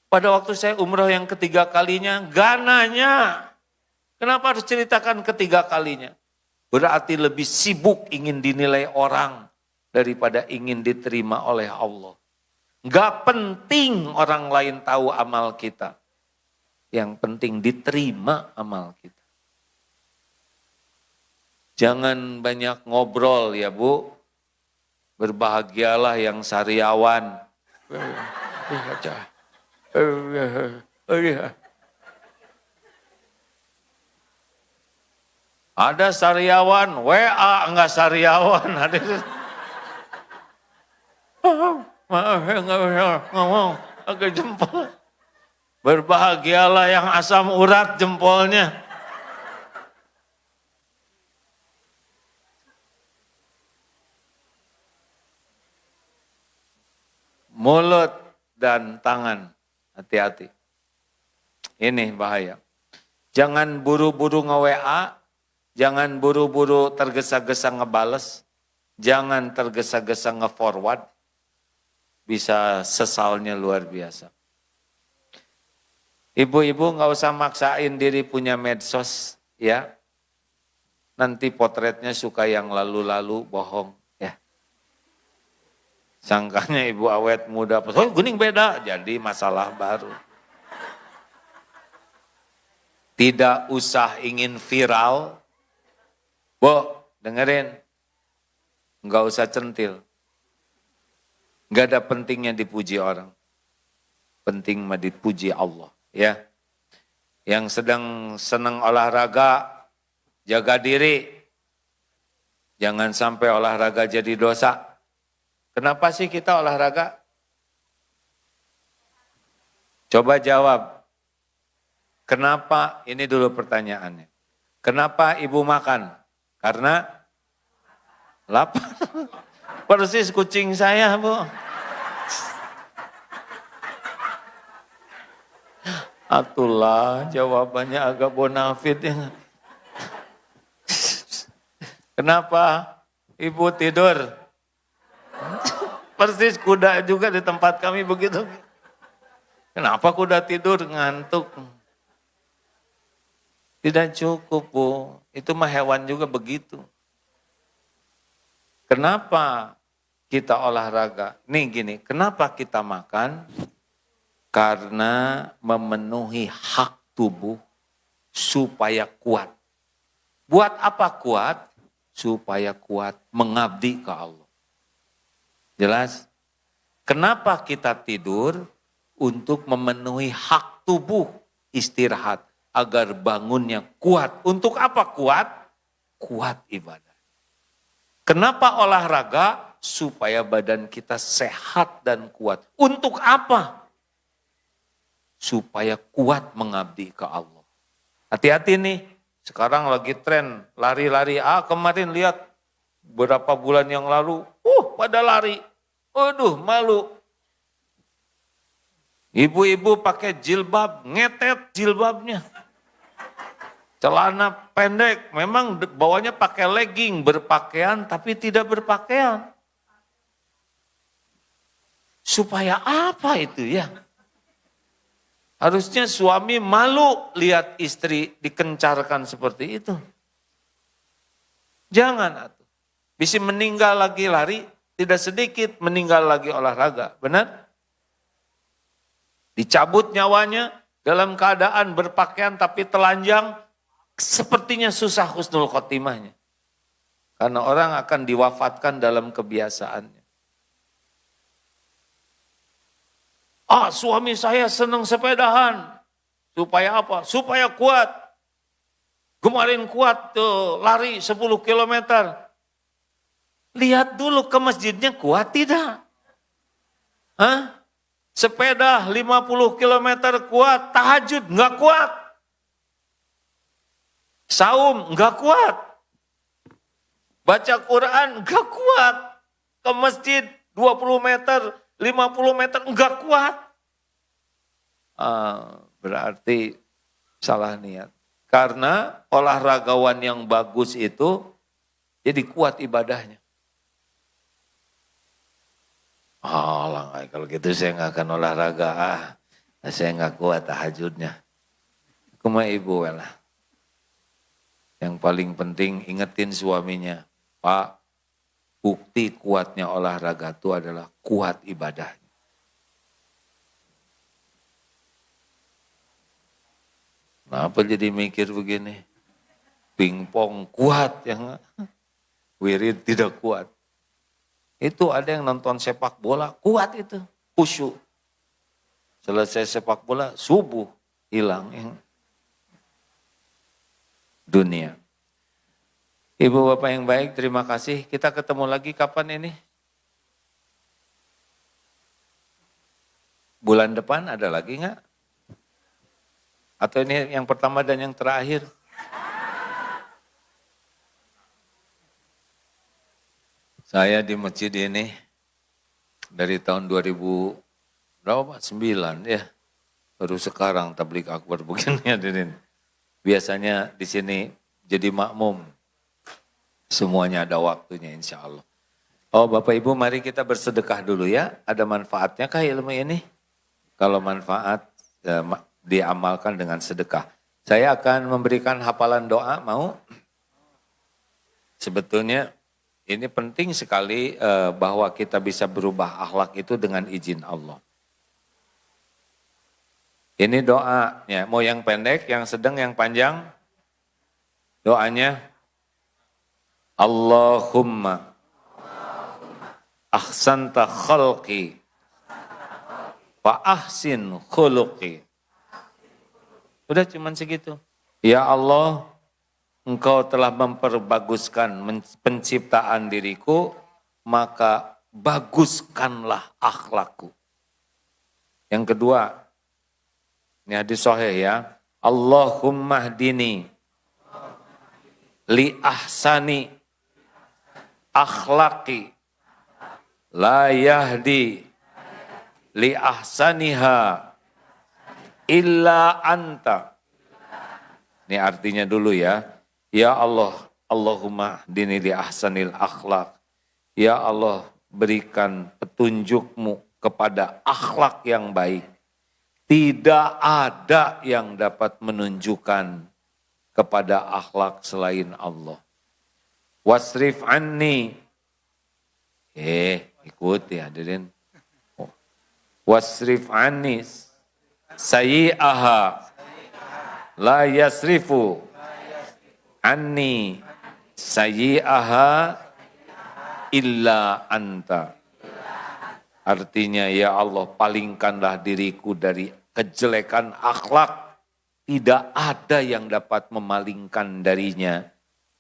Pada waktu saya umroh yang ketiga kalinya, gak nanya. Kenapa harus ceritakan ketiga kalinya? Berarti lebih sibuk ingin dinilai orang daripada ingin diterima oleh Allah. Gak penting orang lain tahu amal kita. Yang penting diterima amal kita. Jangan banyak ngobrol ya Bu. Berbahagialah yang sariawan. Ada sariawan, WA enggak sariawan. Ada maaf ya enggak bisa ngomong, agak jempol. Berbahagialah yang asam urat jempolnya. Mulut dan tangan, hati-hati. Ini bahaya. Jangan buru-buru nge-WA, jangan buru-buru tergesa-gesa ngebales, jangan tergesa-gesa nge-forward. Bisa sesalnya luar biasa. Ibu-ibu nggak usah maksain diri punya medsos, ya. Nanti potretnya suka yang lalu-lalu, bohong. Sangkanya ibu awet muda, oh kuning beda, jadi masalah baru. Tidak usah ingin viral, dengerin, nggak usah centil. Nggak ada pentingnya dipuji orang, penting mah dipuji Allah, ya. Yang sedang senang olahraga, jaga diri, jangan sampai olahraga jadi dosa. Kenapa sih kita olahraga? Coba jawab. Kenapa? Ini dulu pertanyaannya. Kenapa ibu makan? Karena lapar. Persis kucing saya, Bu. Atulah jawabannya agak bonafit ya. Kenapa ibu tidur? Persis kuda juga di tempat kami begitu. Kenapa kuda tidur ngantuk? Tidak cukup, Bu. Itu mah hewan juga begitu. Kenapa kita olahraga? Nih gini, kenapa kita makan? Karena memenuhi hak tubuh supaya kuat. Buat apa kuat? Supaya kuat mengabdi ke Allah. Jelas? Kenapa kita tidur? Untuk memenuhi hak tubuh istirahat. Agar bangunnya kuat. Untuk apa kuat? Kuat ibadah. Kenapa olahraga? Supaya badan kita sehat dan kuat. Untuk apa? Supaya kuat mengabdi ke Allah. Hati-hati nih. Sekarang lagi tren lari-lari. Kemarin lihat beberapa bulan yang lalu. Pada lari. Aduh, malu. Ibu-ibu pakai jilbab, ngetet jilbabnya. Celana pendek, memang bawahnya pakai legging, berpakaian tapi tidak berpakaian. Supaya apa itu ya? Harusnya suami malu lihat istri dikencarkan seperti itu. Jangan atuh. Bisa meninggal lagi lari, tidak sedikit meninggal lagi olahraga, benar? Dicabut nyawanya dalam keadaan berpakaian tapi telanjang, sepertinya susah husnul khotimahnya. Karena orang akan diwafatkan dalam kebiasaannya. Suami saya senang sepedahan. Supaya apa? Supaya kuat. Kemarin kuat tuh, lari 10 kilometer. Lihat dulu ke masjidnya kuat tidak? Sepeda 50 km kuat, tahajud enggak kuat. Saum enggak kuat. Baca Quran enggak kuat. Ke masjid 20 meter, 50 meter enggak kuat. Berarti salah niat. Karena olahragawan yang bagus itu jadi kuat ibadahnya. Kalau gitu saya nggak akan olahraga. Saya nggak kuat tahajudnya. Kuma ibu lah. Yang paling penting ingetin suaminya, Pak, bukti kuatnya olahraga itu adalah kuat ibadahnya. Kenapa jadi mikir begini? Pingpong kuat, yang wirid tidak kuat. Itu ada yang nonton sepak bola, kuat itu, khusyuk. Selesai sepak bola, subuh, hilang yang dunia. Ibu bapak yang baik, terima kasih. Kita ketemu lagi kapan ini? Bulan depan ada lagi nggak? Atau ini yang pertama dan yang terakhir? Saya di masjid ini dari tahun 2000 berapa? 9 ya. Baru sekarang tablik akbar begini hadirin. Biasanya di sini jadi makmum. Semuanya ada waktunya insya Allah. Oh Bapak Ibu mari kita bersedekah dulu ya. Ada manfaatnya kah ilmu ini? Kalau manfaat diamalkan dengan sedekah. Saya akan memberikan hafalan doa, mau? Sebetulnya ini penting sekali bahwa kita bisa berubah akhlak itu dengan izin Allah. Ini doanya, mau yang pendek, yang sedang, yang panjang. Doanya, Allahumma ahsanta khalqi fa ahsin khuluqi. Udah cuman segitu. Ya Allah, Engkau telah memperbaguskan penciptaan diriku, maka baguskanlah akhlakku. Yang kedua, ini hadis sahih ya. Allahumma hdini li ahsani akhlaqi la yahdi li ahsaniha illa anta. Ini artinya dulu ya. Ya Allah, Allahumma hdini li ahsanil akhlaq. Ya Allah, berikan petunjukmu kepada akhlak yang baik. Tidak ada yang dapat menunjukkan kepada akhlak selain Allah. Wasrif anni. Ikuti hadirin. Wasrif anni sayyi'aha. La yasrifu anni sayyi'aha illa anta. Artinya ya Allah palingkanlah diriku dari kejelekan akhlak. Tidak ada yang dapat memalingkan darinya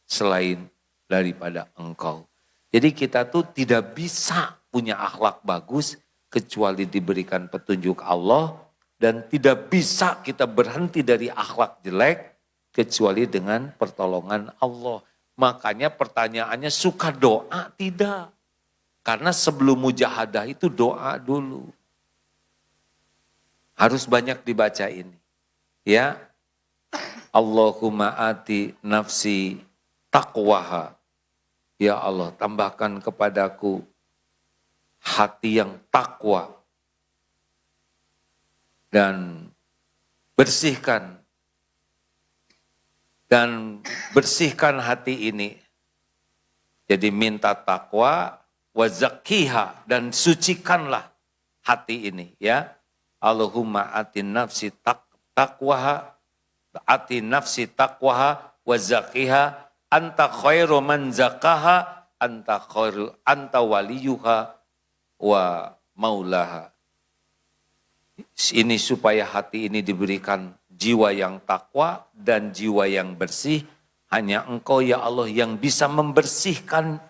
selain daripada Engkau. Jadi kita tuh tidak bisa punya akhlak bagus kecuali diberikan petunjuk Allah. Dan tidak bisa kita berhenti dari akhlak jelek kecuali dengan pertolongan Allah. Makanya pertanyaannya suka doa? Tidak. Karena sebelum mujahadah itu doa dulu. Harus banyak dibaca ini. Ya. Allahumma ati nafsi taqwaha. Ya Allah, tambahkan kepadaku hati yang takwa. Dan bersihkan hati ini. Jadi minta takwa, wazakiha, dan sucikanlah hati ini ya. Allahumma ati nafsi taqwaha, ati nafsi taqwaha wazakiha, anta khairu man zakaha, anta waliyuha wa maulaha. Ini supaya hati ini diberikan jiwa yang takwa dan jiwa yang bersih. Hanya Engkau ya Allah yang bisa membersihkan.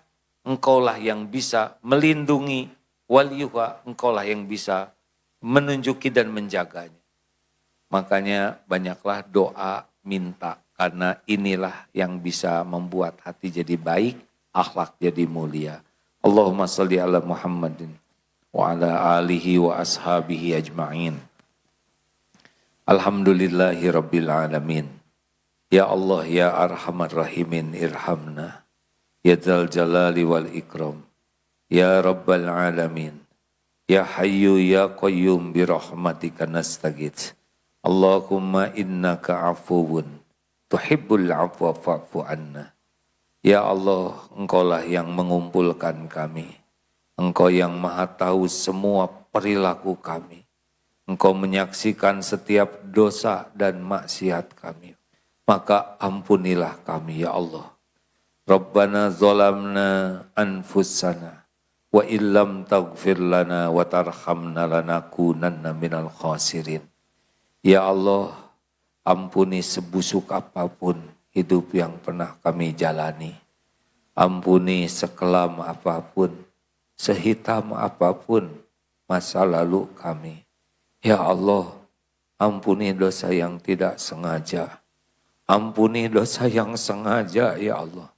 Engkaulah yang bisa melindungi. Waliyuha, Engkaulah yang bisa menunjuki dan menjaganya. Makanya banyaklah doa minta. Karena inilah yang bisa membuat hati jadi baik, akhlak jadi mulia. Allahumma salli ala Muhammadin wa ala alihi wa ashabihi ajma'in. Alhamdulillahi rabbil alamin. Ya Allah ya arhamar rahimin irhamna. Ya dzal jalali wal ikram. Ya rabbal alamin. Ya hayyu ya qayyum bi rahmatika nastaghits. Allahumma innaka afuwun tuhibbul afwa fa'fu anna. Ya Allah, Engkaulah yang mengumpulkan kami. Engkau yang maha tahu semua perilaku kami. Engkau menyaksikan setiap dosa dan maksiat kami. Maka ampunilah kami ya Allah. Rabbana zalamna anfusana wa illam taghfir lana wa tarhamna lanakunanna minal khasirin. Ya Allah, ampuni sebusuk apapun hidup yang pernah kami jalani. Ampuni sekelam apapun, sehitam apapun masa lalu kami. Ya Allah, ampuni dosa yang tidak sengaja. Ampuni dosa yang sengaja, ya Allah.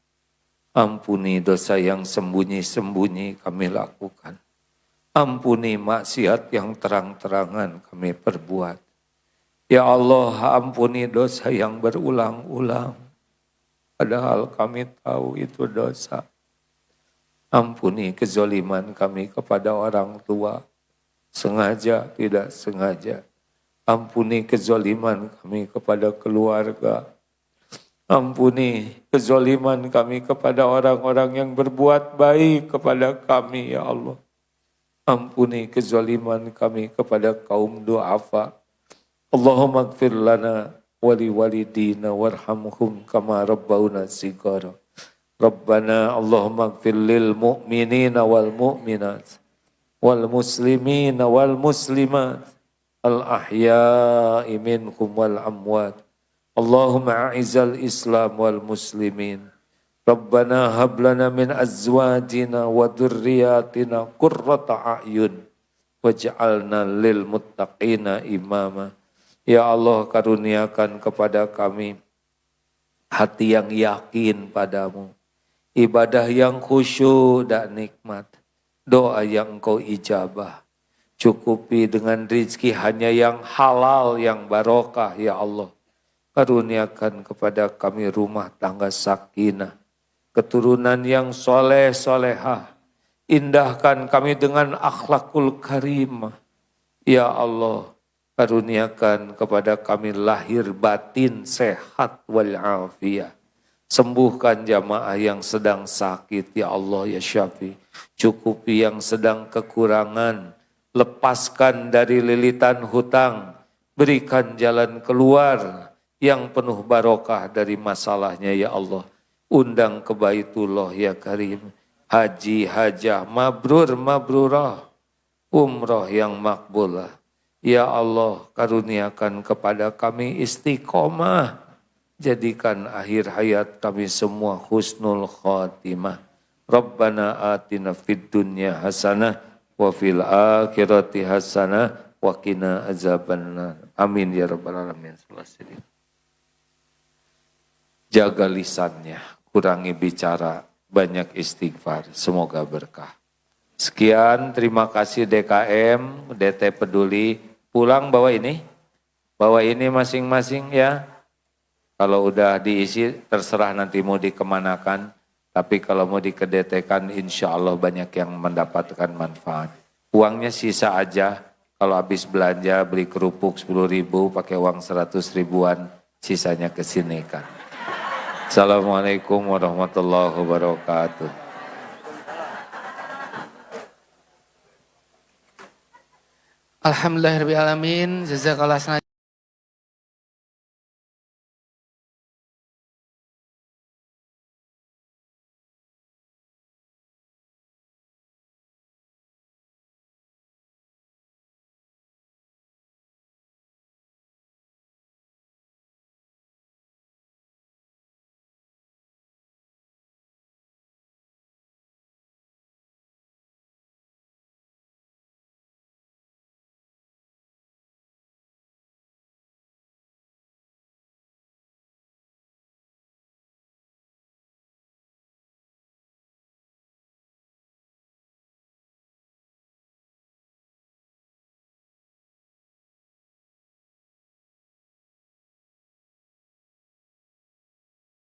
Ampuni dosa yang sembunyi-sembunyi kami lakukan. Ampuni maksiat yang terang-terangan kami perbuat. Ya Allah, ampuni dosa yang berulang-ulang. Padahal kami tahu itu dosa. Ampuni kezoliman kami kepada orang tua. Sengaja, tidak sengaja. Ampuni kezoliman kami kepada keluarga. Ampuni kezoliman kami kepada orang-orang yang berbuat baik kepada kami, ya Allah. Ampuni kezoliman kami kepada kaum du'afa. Allahumma gfir lana wali walidina warhamhum kama rabbawna sigara. Rabbana Allahumma gfir lil mu'minina wal mu'minat wal muslimina wal muslimat al ahya'i minhum wal amwat. Allahumma a'izal Islam wal muslimin. Rabbana hab lana min azwajina wa dhurriyyatina qurrata a'yun waj'alna lil muttaqina imama. Ya Allah, karuniakan kepada kami hati yang yakin padamu, ibadah yang khusyuk dan nikmat, doa yang Engkau ijabah. Cukupi dengan rizki hanya yang halal, yang barokah, ya Allah. Karuniakan kepada kami rumah tangga sakinah, keturunan yang soleh solehah. Indahkan kami dengan akhlakul karimah. Ya Allah, karuniakan kepada kami lahir batin sehat walafiat. Sembuhkan jamaah yang sedang sakit, ya Allah ya Syafi. Cukupi yang sedang kekurangan. Lepaskan dari lilitan hutang. Berikan jalan keluar yang penuh barokah dari masalahnya, ya Allah. Undang ke Baitullah ya Karim. Haji, hajah, mabrur, mabrurah. Umroh yang makbulah. Ya Allah, karuniakan kepada kami istiqomah. Jadikan akhir hayat kami semua husnul khatimah. Rabbana atina fid dunya hasanah wa fil akhirati hasanah wa qina azabannar. Amin ya rabbal alamin. Jaga lisannya, kurangi bicara, banyak istighfar. Semoga berkah. Sekian, terima kasih DKM, DT Peduli. Pulang bawa ini masing-masing ya. Kalau udah diisi terserah nanti mau dikemanakan. Tapi kalau mau dikedetekan insya Allah banyak yang mendapatkan manfaat. Uangnya sisa aja. Kalau habis belanja beli kerupuk 10.000 pakai uang 100 ribuan. Sisanya kesinikan. Assalamualaikum warahmatullahi wabarakatuh. Alhamdulillahirrahmanirrahim. Jazakallah